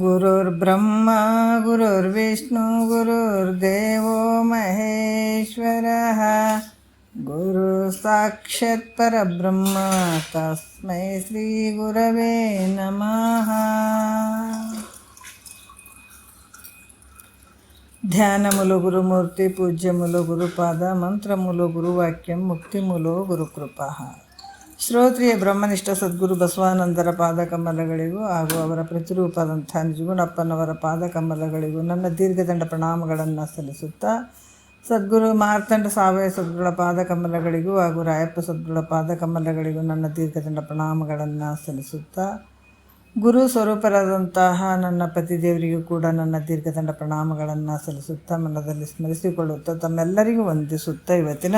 ಗುರುರ್ಬ್ರಹ್ಮ ಗುರುರ್ವಿಷ್ಣು ಗುರುರ್ದೇವೋ ಮಹೇಶ್ವರಃ ಗುರು ಸಾಕ್ಷಾತ್ ಪರಬ್ರಹ್ಮ ತಸ್ಮೈ ಶ್ರೀ ಗುರವೇ ನಮಃ. ಧ್ಯಾನಮೂಲೋ ಗುರುಮೂರ್ತಿ ಪೂಜ್ಯಮೂಲೋ ಗುರುಪಾದ ಮಂತ್ರಮೂಲೋ ಗುರುವಾಕ್ಯಂ ಮುಕ್ತಿಮೂಲೋ ಗುರುಕೃಪಾ. ಶ್ರೋತ್ರಿಯ ಬ್ರಹ್ಮನಿಷ್ಠ ಸದ್ಗುರು ಬಸವಾನಂದರ ಪಾದಕಮಲಗಳಿಗೂ ಹಾಗೂ ಅವರ ಪ್ರತಿರೂಪದಂಥ ನಿಜಗುಣಪ್ಪನವರ ಪಾದಕಮಲಗಳಿಗೂ ನನ್ನ ದೀರ್ಘದಂಡ ಪ್ರಣಾಮಗಳನ್ನು ಸಲ್ಲಿಸುತ್ತಾ, ಸದ್ಗುರು ಮಾರ್ತಾಂಡ ಸಾವಯವ ಸದ್ಗುರುಗಳ ಪಾದಕಮಲಗಳಿಗೂ ಹಾಗೂ ರಾಯಪ್ಪ ಸದ್ಗುರುಗಳ ಪಾದಕಮಲಗಳಿಗೂ ನನ್ನ ದೀರ್ಘದಂಡ ಪ್ರಣಾಮಗಳನ್ನು ಸಲ್ಲಿಸುತ್ತಾ, ಗುರು ಸ್ವರೂಪರಾದಂತಹ ನನ್ನ ಪತಿದೇವರಿಗೂ ಕೂಡ ನನ್ನ ದೀರ್ಘದಂಡ ಪ್ರಣಾಮಗಳನ್ನು ಸಲ್ಲಿಸುತ್ತಾ, ಮನದಲ್ಲಿ ಸ್ಮರಿಸಿಕೊಳ್ಳುತ್ತಾ, ತಮ್ಮೆಲ್ಲರಿಗೂ ವಂದಿಸುತ್ತಾ, ಇವತ್ತಿನ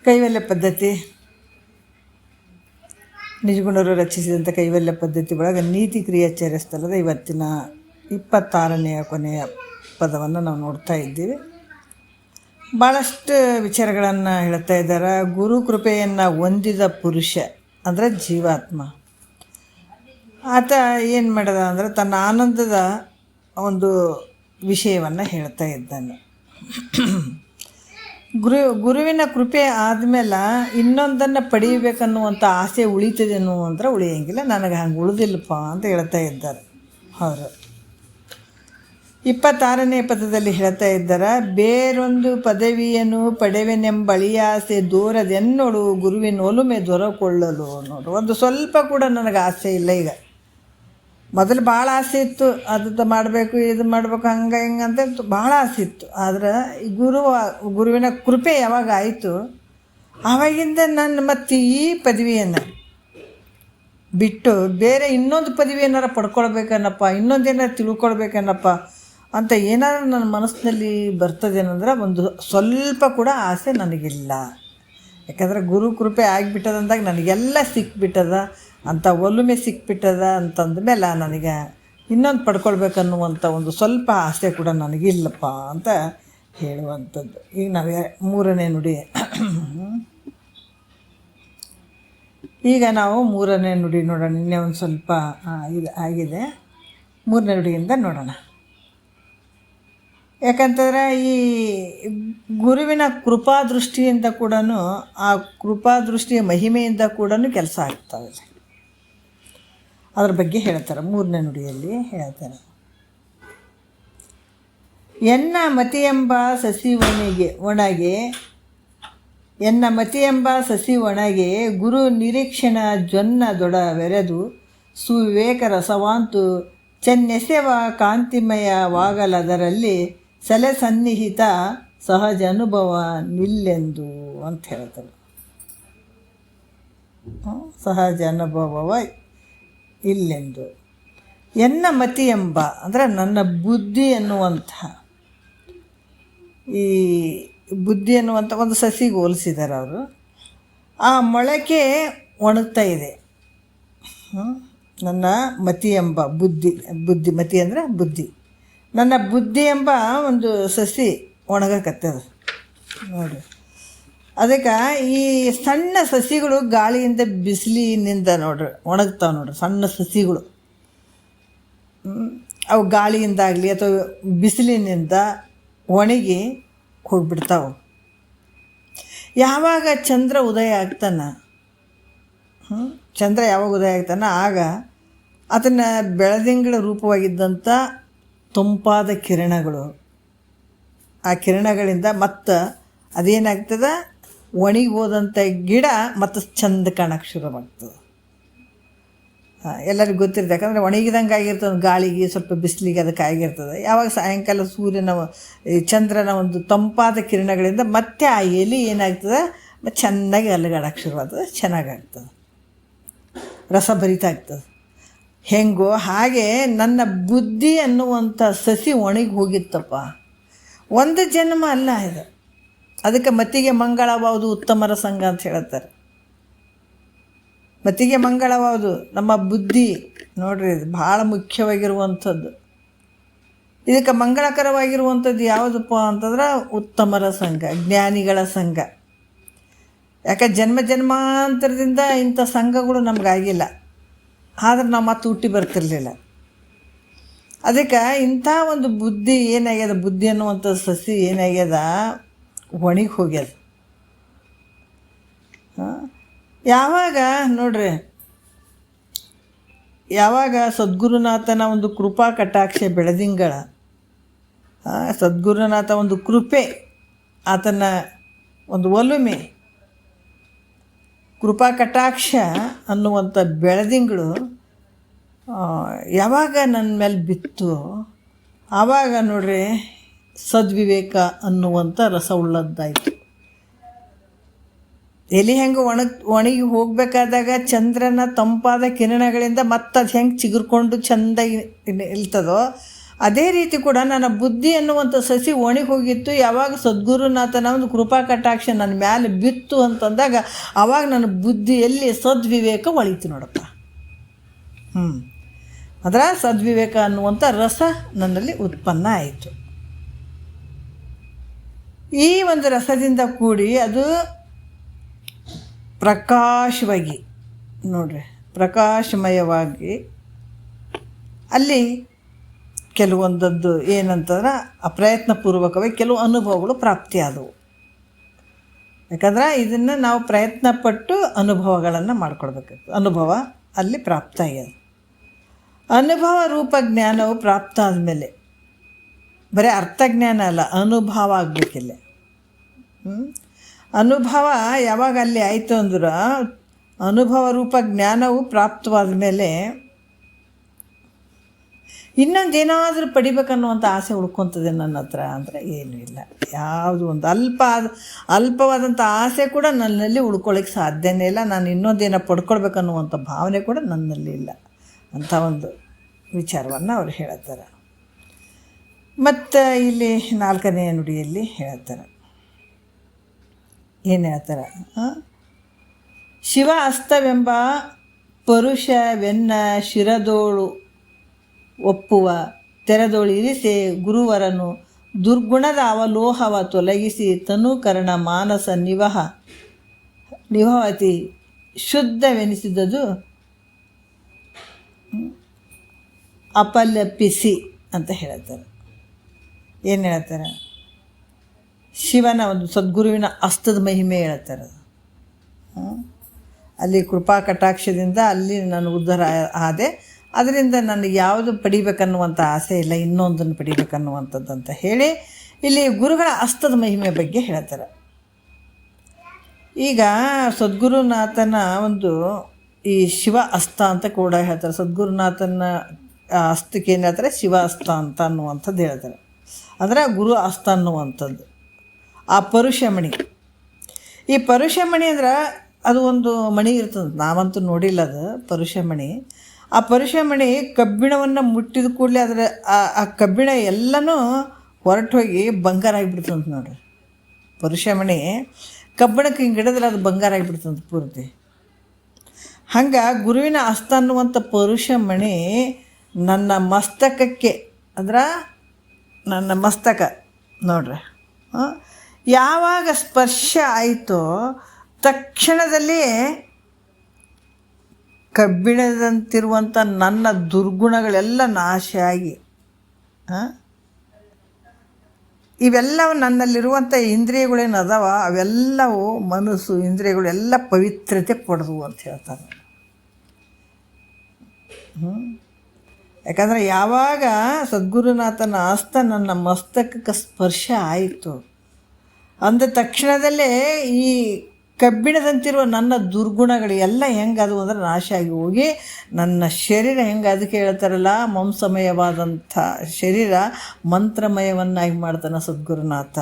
ಕೈವಲ್ಯ ಪದ್ಧತಿ, ನಿಜಗುಣರು ರಚಿಸಿದಂಥ ಕೈವಲ್ಯ ಪದ್ಧತಿ ಒಳಗೆ ನೀತಿ ಕ್ರಿಯಾಚಾರ್ಯ ಸ್ಥಳದ ಇವತ್ತಿನ 26ನೆಯ ಕೊನೆಯ ಪದವನ್ನು ನಾವು ನೋಡ್ತಾ ಇದ್ದೀವಿ. ಭಾಳಷ್ಟು ವಿಚಾರಗಳನ್ನು ಹೇಳ್ತಾ ಇದ್ದಾರೆ. ಗುರು ಕೃಪೆಯನ್ನು ಹೊಂದಿದ ಪುರುಷ ಅಂದರೆ ಜೀವಾತ್ಮ, ಆತ ಏನು ಮಾಡಿದ ಅಂದರೆ ತನ್ನ ಆನಂದದ ಒಂದು ವಿಷಯವನ್ನು ಹೇಳ್ತಾ ಇದ್ದಾನೆ. ಗುರುವಿನ ಕೃಪೆ ಆದಮೇಲೆ ಇನ್ನೊಂದನ್ನು ಪಡೀಬೇಕನ್ನುವಂಥ ಆಸೆ ಉಳಿತದೇನು ಅಂದ್ರೆ ಉಳಿಯೋಂಗಿಲ್ಲ, ನನಗೆ ಹಂಗೆ ಉಳಿದಿಲ್ಲಪ್ಪ ಅಂತ ಹೇಳ್ತಾ ಇದ್ದಾರೆ ಅವರು. 26ನೇ ಪದದಲ್ಲಿ ಹೇಳ್ತಾ ಇದ್ದಾರೆ, ಬೇರೊಂದು ಪದವಿಯನ್ನು ಪಡೆವೆನೆಂಬಳಿಯಾಸೆ ದೂರದೆನ್ನೋಡು ಗುರುವಿನ ಒಲುಮೆ ದೊರಕೊಳ್ಳಲು. ನೋಡು, ಒಂದು ಸ್ವಲ್ಪ ಕೂಡ ನನಗೆ ಆಸೆ ಇಲ್ಲ. ಈಗ ಮೊದಲು ಭಾಳ ಆಸೆ ಇತ್ತು, ಅದು ಮಾಡಬೇಕು ಇದು ಮಾಡಬೇಕು ಹಂಗೆ ಹಿಂಗೆ ಅಂತ ಭಾಳ ಆಸೆ ಇತ್ತು. ಆದರೆ ಗುರುವಿನ ಕೃಪೆ ಯಾವಾಗ ಆಯಿತು ಆವಾಗಿಂದ ನಾನು ಮತ್ತು ಈ ಪದವಿಯನ್ನು ಬಿಟ್ಟು ಬೇರೆ ಇನ್ನೊಂದು ಪದವಿ ಏನಾರು ಪಡ್ಕೊಳ್ಬೇಕನ್ನಪ್ಪ, ಇನ್ನೊಂದೇನಾರು ತಿಳ್ಕೊಳ್ಬೇಕನ್ನಪ್ಪ ಅಂತ ಏನಾದ್ರು ನನ್ನ ಮನಸ್ಸಿನಲ್ಲಿ ಬರ್ತದೇನಂದ್ರೆ ಒಂದು ಸ್ವಲ್ಪ ಕೂಡ ಆಸೆ ನನಗಿಲ್ಲ. ಯಾಕಂದರೆ ಗುರು ಕೃಪೆ ಆಗಿಬಿಟ್ಟದಂದಾಗ ನನಗೆಲ್ಲ ಸಿಕ್ಬಿಟ್ಟದ, ಅಂಥ ಒಲುಮೆ ಸಿಕ್ಬಿಟ್ಟದ ಅಂತಂದಮೇಲೆ ನನಗೆ ಇನ್ನೊಂದು ಪಡ್ಕೊಳ್ಬೇಕನ್ನುವಂಥ ಒಂದು ಸ್ವಲ್ಪ ಆಸೆ ಕೂಡ ನನಗಿಲ್ಲಪ್ಪ ಅಂತ ಹೇಳುವಂಥದ್ದು. ಈಗ ನಾವು 3ನೇ ನುಡಿ, ಈಗ ನಾವು 3ನೇ ನುಡಿ ನೋಡೋಣ. ನಿನ್ನೆ ಒಂದು ಸ್ವಲ್ಪ ಇದು ಆಗಿದೆ, 3ನೇ ನುಡಿಯಿಂದ ನೋಡೋಣ. ಯಾಕಂತಂದರೆ ಈ ಗುರುವಿನ ಕೃಪಾದೃಷ್ಟಿಯಿಂದ ಕೂಡ, ಆ ಕೃಪಾದೃಷ್ಟಿಯ ಮಹಿಮೆಯಿಂದ ಕೂಡ ಕೆಲಸ ಆಗ್ತಾವೆ. ಅದ್ರ ಬಗ್ಗೆ ಹೇಳ್ತಾರೆ 3ನೇ ನುಡಿಯಲ್ಲಿ ಹೇಳ್ತಾರೆ. ಎನ್ನ ಮತಿಯೆಂಬ ಸಸಿ ಒಣಗೆ ಗುರು ನಿರೀಕ್ಷಣ ಜೊನ್ನ ದೊಡವೆರೆದು ಸುವಿವೇಕ ರಸವಾಂತು ಚೆನ್ನೆಸೆವ ಕಾಂತಿಮಯವಾಗಲದರಲ್ಲಿ ಸೆಲೆ ಸನ್ನಿಹಿತ ಸಹಜ ಅನುಭವ ನಿಲ್ಲೆಂದು ಅಂತ ಹೇಳ್ತಾರೆ. ಸಹಜ ಅನುಭವ ಇಲ್ಲೆಂದು. ಎನ್ನ ಮತಿ ಎಂಬ ಅಂದರೆ ನನ್ನ ಬುದ್ಧಿ ಎನ್ನುವಂಥ, ಈ ಬುದ್ಧಿ ಎನ್ನುವಂಥ ಒಂದು ಸಸಿಗೆ ಹೋಲಿಸಿದ್ದಾರೆ ಅವರು. ಆ ಮೊಳಕೆ ಒಣಗ್ತಾ ಇದೆ. ನನ್ನ ಮತಿ ಎಂಬ ಬುದ್ಧಿ ಮತಿ ಅಂದರೆ ಬುದ್ಧಿ, ನನ್ನ ಬುದ್ಧಿ ಎಂಬ ಒಂದು ಸಸಿ ಒಣಗಕತ್ತದ ನೋಡಿ. ಅದಕ್ಕೆ ಈ ಸಣ್ಣ ಸಸಿಗಳು ಗಾಳಿಯಿಂದ ಬಿಸಿಲಿನಿಂದ ನೋಡ್ರಿ ಒಣಗ್ತಾವೆ ನೋಡ್ರಿ. ಸಣ್ಣ ಸಸಿಗಳು ಅವು ಗಾಳಿಯಿಂದಾಗಲಿ ಅಥವಾ ಬಿಸಿಲಿನಿಂದ ಒಣಗಿ ಹೋಗಿಬಿಡ್ತಾವೆ. ಯಾವಾಗ ಚಂದ್ರ ಉದಯ ಆಗ್ತಾನೆ, ಚಂದ್ರ ಯಾವಾಗ ಉದಯ ಆಗ್ತಾನೆ ಆಗ ಅದನ್ನು ಬೆಳದಿಂಗಳ ರೂಪವಾಗಿದ್ದಂಥ ತಂಪಾದ ಕಿರಣಗಳು, ಆ ಕಿರಣಗಳಿಂದ ಮತ್ತು ಅದೇನಾಗ್ತದೆ, ಒಣಗಿ ಹೋದಂಥ ಗಿಡ ಮತ್ತು ಚಂದ ಕಾಣಕ್ಕೆ ಶುರುವಾಗ್ತದೆ. ಎಲ್ಲರಿಗೂ ಗೊತ್ತಿರ್ತದೆ, ಯಾಕಂದರೆ ಒಣಗಿದಂಗೆ ಆಗಿರ್ತದೆ, ಗಾಳಿಗೆ ಸ್ವಲ್ಪ ಬಿಸಿಲಿಗೆ ಅದಕ್ಕೆ ಆಗಿರ್ತದೆ. ಯಾವಾಗ ಸಾಯಂಕಾಲ ಸೂರ್ಯನ ಚಂದ್ರನ ಒಂದು ತಂಪಾದ ಕಿರಣಗಳಿಂದ ಮತ್ತೆ ಆ ಎಲೆ ಏನಾಗ್ತದೆ ಚೆನ್ನಾಗಿ ಅಲುಗಾಡಕ್ಕೆ ಶುರುವಾಗ್ತದೆ, ಚೆನ್ನಾಗಾಗ್ತದೆ, ರಸಭರಿತ ಆಗ್ತದೆ. ಹೆಂಗೋ ಹಾಗೆ ನನ್ನ ಬುದ್ಧಿ ಅನ್ನುವಂಥ ಸಸಿ ಒಣಗಿ ಹೋಗಿತ್ತಪ್ಪ. ಒಂದು ಜನ್ಮ ಅಲ್ಲ ಇದು. ಅದಕ್ಕೆ ಮತಿಗೆ ಮಂಗಳವಾವುದು ಉತ್ತಮರ ಸಂಘ ಅಂತ ಹೇಳ್ತಾರೆ. ಮತಿಗೆ ಮಂಗಳವಾವುದು ನಮ್ಮ ಬುದ್ಧಿ ನೋಡ್ರಿ, ಇದು ಭಾಳ ಮುಖ್ಯವಾಗಿರುವಂಥದ್ದು. ಇದಕ್ಕೆ ಮಂಗಳಕರವಾಗಿರುವಂಥದ್ದು ಯಾವುದಪ್ಪ ಅಂತಂದ್ರೆ ಉತ್ತಮರ ಸಂಘ, ಜ್ಞಾನಿಗಳ ಸಂಘ. ಯಾಕೆ ಜನ್ಮ ಜನ್ಮಾಂತರದಿಂದ ಇಂಥ ಸಂಘಗಳು ನಮಗಾಗಿಲ್ಲ, ಆದ್ರೆ ನಾವು ಮತ್ತೆ ಹುಟ್ಟಿ ಬರ್ತಿರ್ಲಿಲ್ಲ. ಅದಕ್ಕೆ ಇಂಥ ಒಂದು ಬುದ್ಧಿ ಏನಾಗ್ಯದ, ಬುದ್ಧಿ ಅನ್ನುವಂಥ ಸಸಿ ಏನಾಗ್ಯದ, ಒಣಗಿ ಹೋಗ್ಯದ. ಯಾವಾಗ ನೋಡ್ರಿ, ಯಾವಾಗ ಸದ್ಗುರುನಾಥನ ಒಂದು ಕೃಪಾ ಕಟಾಕ್ಷ ಬೆಳದಿಂಗಳ, ಸದ್ಗುರುನಾಥ ಒಂದು ಕೃಪೆ, ಆತನ ಒಂದು ಒಲುಮೆ, ಕೃಪಾ ಕಟಾಕ್ಷ ಅನ್ನುವಂಥ ಬೆಳದಿಂಗಳು ಯಾವಾಗ ನನ್ನ ಮೇಲೆ ಬಿತ್ತು, ಆವಾಗ ನೋಡ್ರಿ ಸದ್ವಿವೇಕ ಅನ್ನುವಂಥ ರಸ ಉಳ್ಳದ್ದಾಯಿತು. ಎಲೆ ಹೆಂಗೆ ಒಣಗಿ ಹೋಗಬೇಕಾದಾಗ ಚಂದ್ರನ ತಂಪಾದ ಕಿರಣಗಳಿಂದ ಮತ್ತೆ ಅದು ಹೆಂಗೆ ಚಿಗುರ್ಕೊಂಡು ಚೆಂದ ಇಲ್ತದೋ, ಅದೇ ರೀತಿ ಕೂಡ ನನ್ನ ಬುದ್ಧಿ ಅನ್ನುವಂಥ ಸಸಿ ಒಣಗಿ ಹೋಗಿತ್ತು. ಯಾವಾಗ ಸದ್ಗುರುನಾಥನ ಒಂದು ಕೃಪಾ ಕಟಾಕ್ಷ ನನ್ನ ಮ್ಯಾಲೆ ಬಿತ್ತು ಅಂತಂದಾಗ ಆವಾಗ ನನ್ನ ಬುದ್ಧಿಯಲ್ಲಿ ಸದ್ವಿವೇಕ ಒಳಿತು ನೋಡಪ್ಪ. ಅದರ ಸದ್ವಿವೇಕ ಅನ್ನುವಂಥ ರಸ ನನ್ನಲ್ಲಿ ಉತ್ಪನ್ನ ಆಯಿತು. ಈ ಒಂದು ರಸದಿಂದ ಕೂಡಿ ಅದು ಪ್ರಕಾಶವಾಗಿ ನೋಡ್ರಿ, ಪ್ರಕಾಶಮಯವಾಗಿ ಅಲ್ಲಿ ಕೆಲವೊಂದದ್ದು ಏನಂತಂದ್ರೆ ಅಪ್ರಯತ್ನಪೂರ್ವಕವಾಗಿ ಕೆಲವು ಅನುಭವಗಳು ಪ್ರಾಪ್ತಿಯಾದವು. ಯಾಕಂದ್ರೆ ಇದನ್ನು ನಾವು ಪ್ರಯತ್ನಪಟ್ಟು ಅನುಭವಗಳನ್ನು ಮಾಡ್ಕೊಳ್ಬೇಕಾಗ್ತದೆ. ಅನುಭವ ಅಲ್ಲಿ ಪ್ರಾಪ್ತ ಆಗ್ಯದ. ಅನುಭವ ರೂಪ ಜ್ಞಾನವು ಪ್ರಾಪ್ತ ಆದಮೇಲೆ ಬರೀ ಅರ್ಥಜ್ಞಾನ ಅಲ್ಲ, ಅನುಭವ ಆಗಬೇಕಿಲ್ಲ. ಅನುಭವ ಯಾವಾಗ ಅಲ್ಲಿ ಆಯಿತು ಅಂದ್ರೆ, ಅನುಭವ ರೂಪ ಜ್ಞಾನವು ಪ್ರಾಪ್ತವಾದ ಮೇಲೆ ಇನ್ನೊಂದೇನಾದರೂ ಪಡಿಬೇಕನ್ನುವಂಥ ಆಸೆ ಉಳ್ಕೊತದೆ ನನ್ನ ಹತ್ರ ಅಂದರೆ ಏನೂ ಇಲ್ಲ. ಯಾವುದು ಒಂದು ಅಲ್ಪವಾದಂಥ ಆಸೆ ಕೂಡ ನನ್ನಲ್ಲಿ ಉಳ್ಕೊಳ್ಳಿಕ್ಕೆ ಸಾಧ್ಯನೇ ಇಲ್ಲ. ನಾನು ಇನ್ನೊಂದೇನೋ ಪಡ್ಕೊಳ್ಬೇಕನ್ನುವಂಥ ಭಾವನೆ ಕೂಡ ನನ್ನಲ್ಲಿ ಇಲ್ಲ ಅಂಥ ಒಂದು ವಿಚಾರವನ್ನು ಅವ್ರು ಹೇಳ್ತಾರೆ. ಮತ್ತು ಇಲ್ಲಿ 4ನೇ ನುಡಿಯಲ್ಲಿ ಹೇಳ್ತಾರೆ, ಏನು ಹೇಳ್ತಾರೆ, ಶಿವ ಅಸ್ತವೆಂಬ ಪರುಷವೆನ್ನ ಶಿರದೋಳು ಒಪ್ಪುವ ತೆರೆದೋಳಿರಿಸಿ ಗುರುವರನು ದುರ್ಗುಣದ ಅವಲೋಹವ ತೊಲಗಿಸಿ ತನುಕರಣ ಮಾನಸ ನಿವಹತಿ ಶುದ್ಧವೆನಿಸಿದದು ಅಪಲಪಿಸಿ ಅಂತ ಹೇಳ್ತಾರೆ. ಏನು ಹೇಳ್ತಾರೆ, ಶಿವನ ಒಂದು ಸದ್ಗುರುವಿನ ಹಸ್ತದ ಮಹಿಮೆ ಹೇಳ್ತಾರೆ. ಅಲ್ಲಿ ಕೃಪಾ ಕಟಾಕ್ಷದಿಂದ ಅಲ್ಲಿ ನಾನು ಉದ್ಧಾರ ಆದೆ. ಅದರಿಂದ ನನಗೆ ಯಾವುದು ಪಡಿಬೇಕನ್ನುವಂಥ ಆಸೆ ಇಲ್ಲ, ಇನ್ನೊಂದನ್ನು ಪಡಿಬೇಕನ್ನುವಂಥದ್ದು ಅಂತ ಹೇಳಿ ಇಲ್ಲಿ ಗುರುಗಳ ಹಸ್ತದ ಮಹಿಮೆ ಬಗ್ಗೆ ಹೇಳ್ತಾರೆ. ಈಗ ಸದ್ಗುರುನಾಥನ ಒಂದು ಈ ಶಿವ ಹಸ್ತ ಅಂತ ಕೂಡ ಹೇಳ್ತಾರೆ. ಸದ್ಗುರುನಾಥನ ಹಸ್ತಕ್ಕೆ ಏನು ಹೇಳ್ತಾರೆ, ಶಿವ ಹಸ್ತ ಅಂತ ಅನ್ನುವಂಥದ್ದು ಹೇಳ್ತಾರೆ. ಅಂದರೆ ಗುರು ಹಸ್ತ ಅನ್ನುವಂಥದ್ದು. ಆ ಪರುಷಮಣಿ, ಈ ಪರುಷಮಣಿ ಅಂದ್ರೆ ಅದು ಒಂದು ಮಣಿ ಇರ್ತದೆ, ನಾವಂತೂ ನೋಡಿಲ್ಲ ಅದು ಪರುಷಮಣಿ. ಆ ಪರುಷಮಣಿ ಕಬ್ಬಿಣವನ್ನು ಮುಟ್ಟಿದ ಕೂಡಲೇ ಅದರ ಆ ಕಬ್ಬಿಣ ಎಲ್ಲನೂ ಹೊರಟು ಹೋಗಿ ಬಂಗಾರ ಆಗಿಬಿಡ್ತಂತ ನೋಡ್ರಿ. ಪರುಷಮಣಿ ಕಬ್ಬಿಣಕ್ಕೆ ಹಿಂಗೆ ಹಿಡಿದ್ರೆ ಅದು ಬಂಗಾರ ಆಗಿಬಿಡ್ತಂತ ಪೂರ್ತಿ. ಹಂಗೆ ಗುರುವಿನ ಹಸ್ತ ಅನ್ನುವಂಥ ಪರುಷಮಣಿ ನನ್ನ ಮಸ್ತಕಕ್ಕೆ, ಅಂದ್ರೆ ನನ್ನ ಮಸ್ತಕ ನೋಡ್ರಿ, ಯಾವಾಗ ಸ್ಪರ್ಶ ಆಯಿತೋ ತಕ್ಷಣದಲ್ಲಿ ಕಬ್ಬಿಣದಂತಿರುವಂಥ ನನ್ನ ದುರ್ಗುಣಗಳೆಲ್ಲ ನಾಶ ಆಗಿ ಇವೆಲ್ಲವು ನನ್ನಲ್ಲಿರುವಂಥ ಇಂದ್ರಿಯಗಳೇನು ಅದಾವ ಅವೆಲ್ಲವೂ ಮನಸ್ಸು ಇಂದ್ರಿಯಗಳು ಎಲ್ಲ ಪವಿತ್ರತೆ ಪಡೆದವು ಅಂತ ಹೇಳ್ತಾರೆ. ಯಾಕಂದರೆ ಯಾವಾಗ ಸದ್ಗುರುನಾಥನ ಹಸ್ತ ನನ್ನ ಮಸ್ತಕಕ್ಕೆ ಸ್ಪರ್ಶ ಆಯಿತು ಅಂದ ತಕ್ಷಣದಲ್ಲೇ ಈ ಕಬ್ಬಿಣದಂತಿರುವ ನನ್ನ ದುರ್ಗುಣಗಳು ಎಲ್ಲ ಹೆಂಗದು ಅಂದ್ರೆ ನಾಶ ಆಗಿ ಹೋಗಿ ನನ್ನ ಶರೀರ ಹೆಂಗೆ, ಅದಕ್ಕೆ ಹೇಳ್ತಾರಲ್ಲ ಮಾಂಸಮಯವಾದಂಥ ಶರೀರ ಮಂತ್ರಮಯವನ್ನಾಗಿ ಮಾಡ್ತಾನೆ ಸದ್ಗುರುನಾಥ.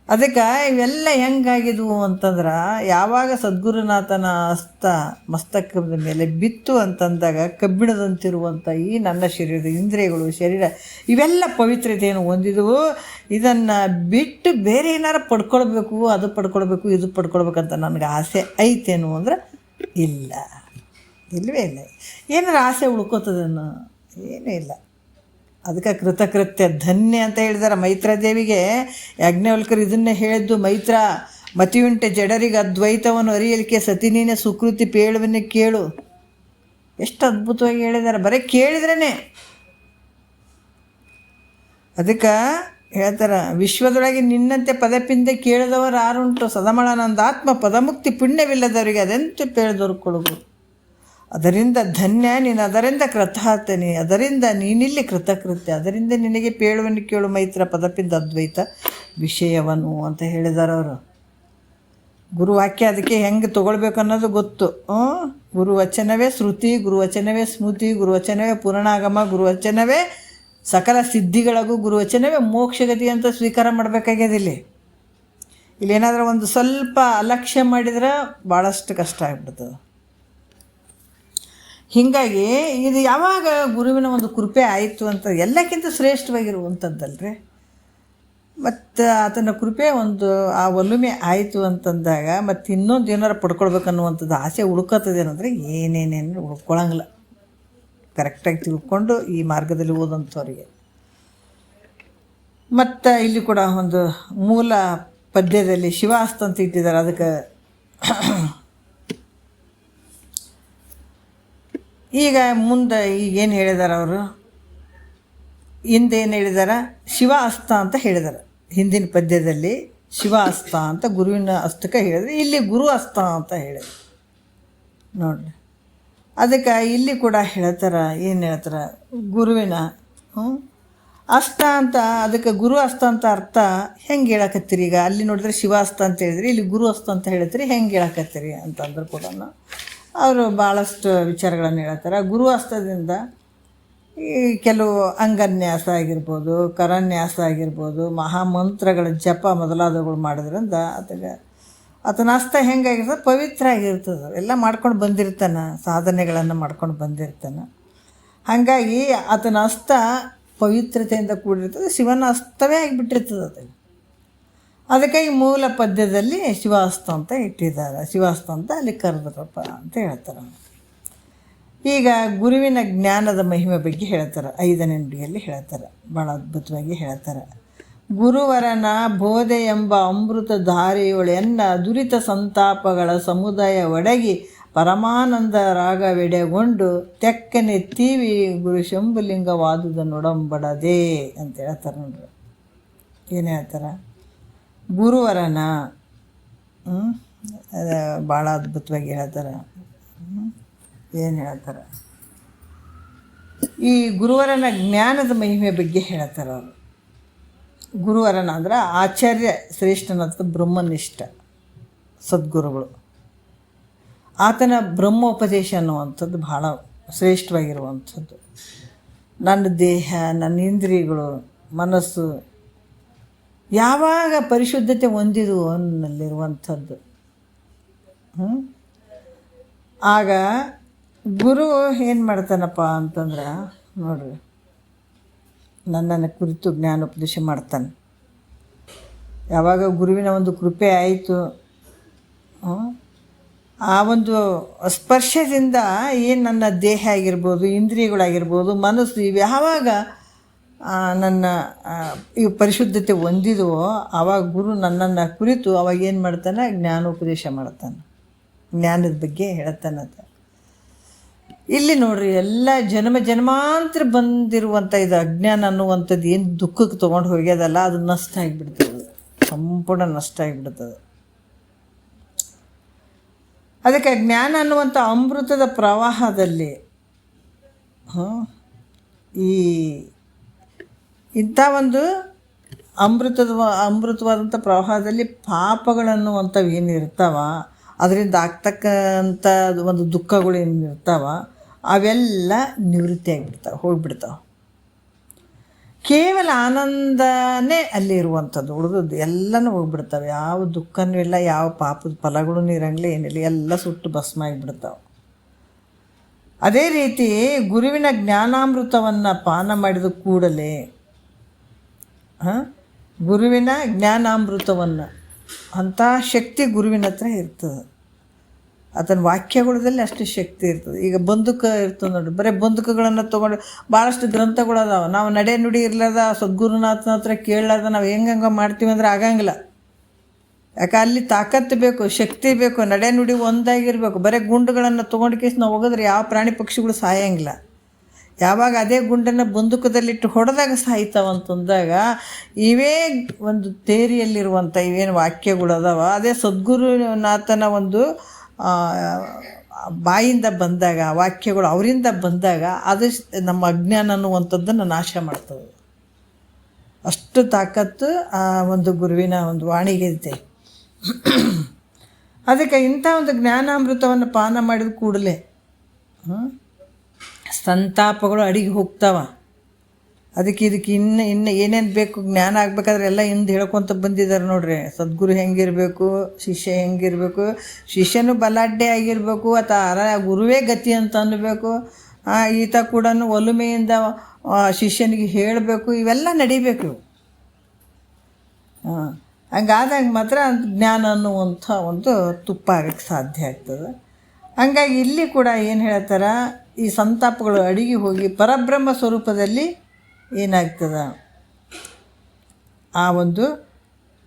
ಅದಕ್ಕೆ ಇವೆಲ್ಲ ಹೆಂಗಾಗಿದ್ವು ಅಂತಂದ್ರೆ ಯಾವಾಗ ಸದ್ಗುರುನಾಥನ ಹಸ್ತ ಮಸ್ತಕದ ಮೇಲೆ ಬಿತ್ತು ಅಂತಂದಾಗ ಕಬ್ಬಿಣದಂತಿರುವಂಥ ಈ ನನ್ನ ಶರೀರದ ಇಂದ್ರಿಯಗಳು ಶರೀರ ಇವೆಲ್ಲ ಪವಿತ್ರತೆಯನ್ನು ಹೊಂದಿದವು. ಇದನ್ನು ಬಿಟ್ಟು ಬೇರೆ ಏನಾರು ಪಡ್ಕೊಳ್ಬೇಕು, ಅದು ಪಡ್ಕೊಳ್ಬೇಕು, ಇದು ಪಡ್ಕೊಳ್ಬೇಕಂತ ನನಗೆ ಆಸೆ ಐತೇನು ಅಂದ್ರೆ ಇಲ್ಲ, ಇಲ್ಲವೇ ಇಲ್ಲ. ಏನಾರು ಆಸೆ ಉಳ್ಕೋತದೇನು, ಏನೂ ಇಲ್ಲ. ಅದಕ್ಕೆ ಕೃತಕೃತ್ಯ ಧನ್ಯ ಅಂತ ಹೇಳಿದಾರೆ ಮೈತ್ರಾದೇವಿಗೆ. ಯಾಜ್ಞವಲ್ಕರು ಇದನ್ನೇ ಹೇಳಿದ್ದು, ಮೈತ್ರ ಮತಿಯುಂಟೆ ಜಡರಿಗೆ ಅದ್ವೈತವನ್ನು ಅರಿಯಲಿಕ್ಕೆ ಸತಿ ನೀನೆ ಸುಕೃತಿ ಪೇಳುವನ್ನೇ ಕೇಳು. ಎಷ್ಟು ಅದ್ಭುತವಾಗಿ ಹೇಳಿದ್ದಾರೆ, ಬರೀ ಕೇಳಿದ್ರೇ. ಅದಕ್ಕೆ ಹೇಳ್ತಾರೆ, ವಿಶ್ವದೊಳಗೆ ನಿನ್ನಂತೆ ಪದಪಿಂದೆ ಕೇಳಿದವರು ಯಾರುಂಟು, ಸದಮಳನಂದ ಆತ್ಮ ಪದಮುಕ್ತಿ ಪುಣ್ಯವಿಲ್ಲದವರಿಗೆ ಅದೆಂತ ಪೇಳಿದವರು ಕೊಡುಗು. ಅದರಿಂದ ಧನ್ಯ ನೀನು, ಅದರಿಂದ ಕೃತಾರ್ಥನಿ, ಅದರಿಂದ ನೀನಿಲ್ಲಿ ಕೃತಕೃತ್ಯ, ಅದರಿಂದ ನಿನಗೆ ಪೇಳುವನ್ನು ಕೇಳು ಮೈತ್ರ ಪದಪಿಂದ ಅದ್ವೈತ ವಿಷಯವನ್ನು ಅಂತ ಹೇಳಿದ್ದಾರೆ ಅವರು. ಗುರುವಾಕ್ಯ ಅದಕ್ಕೆ ಹೆಂಗೆ ತೊಗೊಳ್ಬೇಕು ಅನ್ನೋದು ಗೊತ್ತು. ಗುರುವಚನವೇ ಶ್ರುತಿ, ಗುರುವಚನವೇ ಸ್ಮೃತಿ, ಗುರುವಚನವೇ ಪುರಾಣಾಗಮ, ಗುರುವಚನವೇ ಸಕಲ ಸಿದ್ಧಿಗಳಿಗೂ, ಗುರುವಚನವೇ ಮೋಕ್ಷಗತಿ ಅಂತ ಸ್ವೀಕಾರ ಮಾಡಬೇಕಾಗ್ಯದ. ಇಲ್ಲೇನಾದರೂ ಒಂದು ಸ್ವಲ್ಪ ಅಲಕ್ಷ್ಯ ಮಾಡಿದ್ರೆ ಭಾಳಷ್ಟು ಕಷ್ಟ ಆಗ್ಬಿಡ್ತದೆ. ಹೀಗಾಗಿ ಇದು ಯಾವಾಗ ಗುರುವಿನ ಒಂದು ಕೃಪೆ ಆಯಿತು ಅಂತ, ಎಲ್ಲಕ್ಕಿಂತ ಶ್ರೇಷ್ಠವಾಗಿರುವಂಥದ್ದಲ್ರಿ. ಮತ್ತು ಆತನ ಕೃಪೆ ಒಂದು ಆ ಒಲುಮೆ ಆಯಿತು ಅಂತಂದಾಗ ಮತ್ತು ಇನ್ನೊಂದು ಏನಾರು ಪಡ್ಕೊಳ್ಬೇಕನ್ನುವಂಥದ್ದು ಆಸೆ ಉಳ್ಕೋತದೇನಂದರೆ ಏನೇನೇನು ಉಳ್ಕೊಳಂಗಿಲ್ಲ. ಕರೆಕ್ಟಾಗಿ ತಿಳ್ಕೊಂಡು ಈ ಮಾರ್ಗದಲ್ಲಿ ಓದಂಥವ್ರಿಗೆ. ಮತ್ತು ಇಲ್ಲಿ ಕೂಡ ಒಂದು ಮೂಲ ಪದ್ಯದಲ್ಲಿ ಶಿವಾಸ್ತ ಅಂತ ಇಟ್ಟಿದ್ದಾರೆ. ಅದಕ್ಕೆ ಈಗ ಮುಂದೆ ಈಗೇನು ಹೇಳಿದಾರೆ ಅವರು, ಹಿಂದೇನು ಹೇಳಿದಾರೆ, ಶಿವ ಅಸ್ತ ಅಂತ ಹೇಳಿದ್ದಾರೆ. ಹಿಂದಿನ ಪದ್ಯದಲ್ಲಿ ಶಿವ ಅಸ್ತ ಅಂತ ಗುರುವಿನ ಅಸ್ತಕ್ಕೆ ಹೇಳಿದ್ರೆ, ಇಲ್ಲಿ ಗುರು ಅಸ್ತ ಅಂತ ಹೇಳಿದ್ರು ನೋಡಿರಿ. ಅದಕ್ಕೆ ಇಲ್ಲಿ ಕೂಡ ಹೇಳ್ತಾರೆ, ಏನು ಹೇಳ್ತಾರೆ, ಗುರುವಿನ ಅಸ್ತ ಅಂತ. ಅದಕ್ಕೆ ಗುರು ಅಸ್ತ ಅಂತ ಅರ್ಥ ಹೆಂಗೆ ಹೇಳಕತ್ತೀರಿ? ಈಗ ಅಲ್ಲಿ ನೋಡಿದ್ರೆ ಶಿವ ಅಸ್ತ ಅಂತ ಹೇಳಿದ್ರಿ, ಇಲ್ಲಿ ಗುರು ಅಸ್ತ ಅಂತ ಹೇಳ್ತೀರಿ, ಹೆಂಗೆ ಹೇಳಕತ್ತೀರಿ ಅಂತಂದ್ರೆ ಕೂಡ ಅವರು ಭಾಳಷ್ಟು ವಿಚಾರಗಳನ್ನು ಹೇಳ್ತಾರೆ. ಗುರು ಹಸ್ತದಿಂದ ಈ ಕೆಲವು ಅಂಗನ್ಯಾಸ ಆಗಿರ್ಬೋದು, ಕರನ್ಯಾಸ ಆಗಿರ್ಬೋದು, ಮಹಾಮಂತ್ರಗಳ ಜಪ ಮೊದಲಾದವುಗಳು ಮಾಡೋದ್ರಿಂದ ಆತನ ಹಸ್ತ ಹೆಂಗಾಗಿರ್ತದೆ, ಪವಿತ್ರ ಆಗಿರ್ತದೆ. ಎಲ್ಲ ಮಾಡ್ಕೊಂಡು ಬಂದಿರ್ತಾನೆ, ಸಾಧನೆಗಳನ್ನು ಮಾಡ್ಕೊಂಡು ಬಂದಿರ್ತಾನೆ. ಹಾಗಾಗಿ ಆತನ ಹಸ್ತ ಪವಿತ್ರತೆಯಿಂದ ಕೂಡಿರ್ತದೆ, ಶಿವನ ಹಸ್ತವೇ ಆಗಿಬಿಟ್ಟಿರ್ತದೆ ಅದು. ಅದಕ್ಕಾಗಿ ಮೂಲ ಪದ್ಯದಲ್ಲಿ ಶಿವಹಸ್ತ ಅಂತ ಇಟ್ಟಿದ್ದಾರೆ, ಶಿವಹಸ್ತ ಅಂತ ಅಲ್ಲಿ ಕರೆದ್ರಪ್ಪ ಅಂತ ಹೇಳ್ತಾರೆ. ಈಗ ಗುರುವಿನ ಜ್ಞಾನದ ಮಹಿಮೆ ಬಗ್ಗೆ ಹೇಳ್ತಾರೆ, 5ನೇ ನುಡಿಯಲ್ಲಿ ಹೇಳ್ತಾರೆ, ಭಾಳ ಅದ್ಭುತವಾಗಿ ಹೇಳ್ತಾರೆ. ಗುರುವರನ ಬೋಧೆ ಎಂಬ ಅಮೃತ ಧಾರೆಯೊಳೆನ್ನ ದುರಿತ ಸಂತಾಪಗಳ ಸಮುದಾಯ ಒಡಗಿ ಪರಮಾನಂದ ರಾಗವೆಡೆಗೊಂಡು ತೆಕ್ಕನೆ ತೀವಿ ಗುರು ಶಂಭುಲಿಂಗವಾದುದ ನೊಡಂಬಡದೆ ಅಂತ ಹೇಳ್ತಾರೆ ನೋಡ್ರಿ. ಏನು ಹೇಳ್ತಾರೆ, ಗುರುವರನ ಭಾಳ ಅದ್ಭುತವಾಗಿ ಹೇಳ್ತಾರೆ. ಏನು ಹೇಳ್ತಾರೆ, ಈ ಗುರುವರನ ಜ್ಞಾನದ ಮಹಿಮೆ ಬಗ್ಗೆ ಹೇಳ್ತಾರೆ ಅವರು. ಗುರುವರನ ಅಂದ್ರೆ ಆಚಾರ್ಯ ಶ್ರೇಷ್ಠನಂತ ಬ್ರಹ್ಮನಿಷ್ಠ ಸದ್ಗುರುಗಳು. ಆತನ ಬ್ರಹ್ಮೋಪದೇಶ ಅನ್ನುವಂಥದ್ದು ಭಾಳ ಶ್ರೇಷ್ಠವಾಗಿರುವಂಥದ್ದು. ನನ್ನ ದೇಹ, ನನ್ನ ಇಂದ್ರಿಯಗಳು, ಮನಸ್ಸು ಯಾವಾಗ ಪರಿಶುದ್ಧತೆ ಹೊಂದಿದ್ವು ಅನ್ನಲ್ಲಿರುವಂಥದ್ದು, ಆಗ ಗುರು ಏನು ಮಾಡ್ತಾನಪ್ಪ ಅಂತಂದ್ರೆ ನೋಡ್ರಿ, ನನ್ನನ್ನು ಕುರಿತು ಜ್ಞಾನೋಪದೇಶ ಮಾಡ್ತಾನೆ. ಯಾವಾಗ ಗುರುವಿನ ಒಂದು ಕೃಪೆ ಆಯಿತು, ಆ ಒಂದು ಸ್ಪರ್ಶದಿಂದ ಏನು ನನ್ನ ದೇಹ ಆಗಿರ್ಬೋದು, ಇಂದ್ರಿಯಗಳಾಗಿರ್ಬೋದು, ಮನಸ್ಸು ಇವು ಯಾವಾಗ ನನ್ನ ಈ ಪರಿಶುದ್ಧತೆ ಹೊಂದಿದವೋ ಆವಾಗ ಗುರು ನನ್ನನ್ನು ಕುರಿತು ಅವಾಗ ಏನು ಮಾಡ್ತಾನೆ, ಜ್ಞಾನೋಪದೇಶ ಮಾಡ್ತಾನೆ, ಜ್ಞಾನದ ಬಗ್ಗೆ ಹೇಳ್ತಾನಂತ. ಇಲ್ಲಿ ನೋಡ್ರಿ, ಎಲ್ಲ ಜನ್ಮಾಂತರ ಬಂದಿರುವಂಥ ಇದು ಅಜ್ಞಾನ ಅನ್ನುವಂಥದ್ದು ಏನು ದುಃಖಕ್ಕೆ ತೊಗೊಂಡು ಹೋಗ್ಯದಲ್ಲ, ಅದು ನಷ್ಟ ಆಗಿಬಿಡ್ತದೆ, ಸಂಪೂರ್ಣ ನಷ್ಟ ಆಗಿಬಿಡ್ತದೆ. ಅದಕ್ಕೆ ಜ್ಞಾನ ಅನ್ನುವಂಥ ಅಮೃತದ ಪ್ರವಾಹದಲ್ಲಿ ಈ ಇಂಥ ಒಂದು ಅಮೃತವಾದಂಥ ಪ್ರವಾಹದಲ್ಲಿ ಪಾಪಗಳನ್ನುವಂಥವು ಏನು ಇರ್ತಾವ, ಅದರಿಂದ ಆಗ್ತಕ್ಕಂಥ ಒಂದು ದುಃಖಗಳು ಏನು ಇರ್ತಾವ, ಅವೆಲ್ಲ ನಿವೃತ್ತಿ ಆಗಿಬಿಡ್ತಾವೆ, ಹೋಗಿಬಿಡ್ತಾವೆ. ಕೇವಲ ಆನಂದನೇ ಅಲ್ಲಿ ಇರುವಂಥದ್ದು, ಉಳಿದದ್ದು ಎಲ್ಲನೂ ಹೋಗ್ಬಿಡ್ತಾವೆ. ಯಾವ ದುಃಖನೂ ಇಲ್ಲ, ಯಾವ ಪಾಪದ ಫಲಗಳೂ ಇರಂಗಿಲ್ಲ, ಏನಿಲ್ಲ, ಎಲ್ಲ ಸುಟ್ಟು ಭಸ್ಮ ಆಗಿಬಿಡ್ತಾವೆ. ಅದೇ ರೀತಿ ಗುರುವಿನ ಜ್ಞಾನಾಮೃತವನ್ನು ಪಾನ ಮಾಡಿದ ಕೂಡಲೇ ಗುರುವಿನ ಜ್ಞಾನಾಮೃತವನ್ನು ಅಂಥ ಶಕ್ತಿ ಗುರುವಿನ ಹತ್ರ ಇರ್ತದೆ. ಆತನ ವಾಕ್ಯಗಳದಲ್ಲಿ ಅಷ್ಟು ಶಕ್ತಿ ಇರ್ತದೆ. ಈಗ ಬಂದೂಕ ಇರ್ತದೆ ನೋಡಿ, ಬರೀ ಬಂದೂಕಗಳನ್ನು ತೊಗೊಂಡು ಭಾಳಷ್ಟು ಗ್ರಂಥಗಳು ಅದಾವೆ. ನಾವು ನಡೆ ನುಡಿ ಇರ್ಲಾರ್ದ ಸದ್ಗುರುನಾಥನ ಹತ್ರ ಕೇಳಲಾರ್ದ ನಾವು ಹೆಂಗೆ ಮಾಡ್ತೀವಿ ಅಂದ್ರೆ ಆಗಂಗಿಲ್ಲ. ಯಾಕೆ ಅಲ್ಲಿ ತಾಕತ್ತು ಬೇಕು, ಶಕ್ತಿ ಬೇಕು, ನಡೆ ನುಡಿ ಒಂದಾಗಿರಬೇಕು. ಬರೀ ಗುಂಡುಗಳನ್ನು ತೊಗೊಂಡು ಕೇಸ್ ನಾವು ಹೋಗಿದ್ರೆ ಯಾವ ಪ್ರಾಣಿ ಪಕ್ಷಿಗಳು ಸಾಯಂಗಿಲ್ಲ. ಯಾವಾಗ ಅದೇ ಗುಂಡನ್ನು ಬಂದೂಕದಲ್ಲಿಟ್ಟು ಹೊಡೆದಾಗ ಸಾಯ್ತಾವಂತಂದಾಗ ಇವೇ ಒಂದು ತೇರಿಯಲ್ಲಿರುವಂಥ ಇವೇನು ವಾಕ್ಯಗಳು ಅದಾವ, ಅದೇ ಸದ್ಗುರುನಾಥನ ಒಂದು ಬಾಯಿಂದ ಬಂದಾಗ, ವಾಕ್ಯಗಳು ಅವರಿಂದ ಬಂದಾಗ ಅದು ನಮ್ಮ ಅಜ್ಞಾನ ಅನ್ನುವಂಥದ್ದನ್ನು ನಾಶ ಮಾಡ್ತದೆ. ಅಷ್ಟು ತಾಕತ್ತು ಆ ಒಂದು ಗುರುವಿನ ಒಂದು ವಾಣಿಗೆ ಇದೆ. ಅದಕ್ಕೆ ಇಂಥ ಒಂದು ಜ್ಞಾನಾಮೃತವನ್ನು ಪಾನ ಮಾಡಿದ ಕೂಡಲೇ ಸಂತಾಪಗಳು ಅಡಿಗೆ ಹೋಗ್ತಾವ. ಅದಕ್ಕೆ ಇನ್ನು ಏನೇನು ಬೇಕು ಜ್ಞಾನ ಆಗಬೇಕಾದ್ರೆ ಎಲ್ಲ ಹಿಂದೆ ಹೇಳ್ಕೊತ ಬಂದಿದ್ದಾರೆ ನೋಡ್ರಿ. ಸದ್ಗುರು ಹೆಂಗಿರಬೇಕು, ಶಿಷ್ಯ ಹೆಂಗಿರಬೇಕು, ಶಿಷ್ಯನೂ ಬಲಾಢ್ಯ ಆಗಿರಬೇಕು, ಅಥವಾ ಗುರುವೇ ಗತಿ ಅಂತ ಅನ್ನಬೇಕು, ಈತ ಕೂಡ ಒಲುಮೆಯಿಂದ ಶಿಷ್ಯನಿಗೆ ಹೇಳಬೇಕು, ಇವೆಲ್ಲ ನಡಿಬೇಕು. ಹಂಗಾದಾಗ ಮಾತ್ರ ಜ್ಞಾನ ಅನ್ನುವಂಥ ಒಂದು ತುಪ್ಪ ಆಗಕ್ಕೆ ಸಾಧ್ಯ ಆಗ್ತದೆ. ಹಂಗಾಗಿ ಇಲ್ಲಿ ಕೂಡ ಏನು ಹೇಳ್ತಾರೆ, ಈ ಸಂತಾಪಗಳು ಅಡಿಗೆ ಹೋಗಿ ಪರಬ್ರಹ್ಮ ಸ್ವರೂಪದಲ್ಲಿ ಏನಾಗ್ತದೆ, ಆ ಒಂದು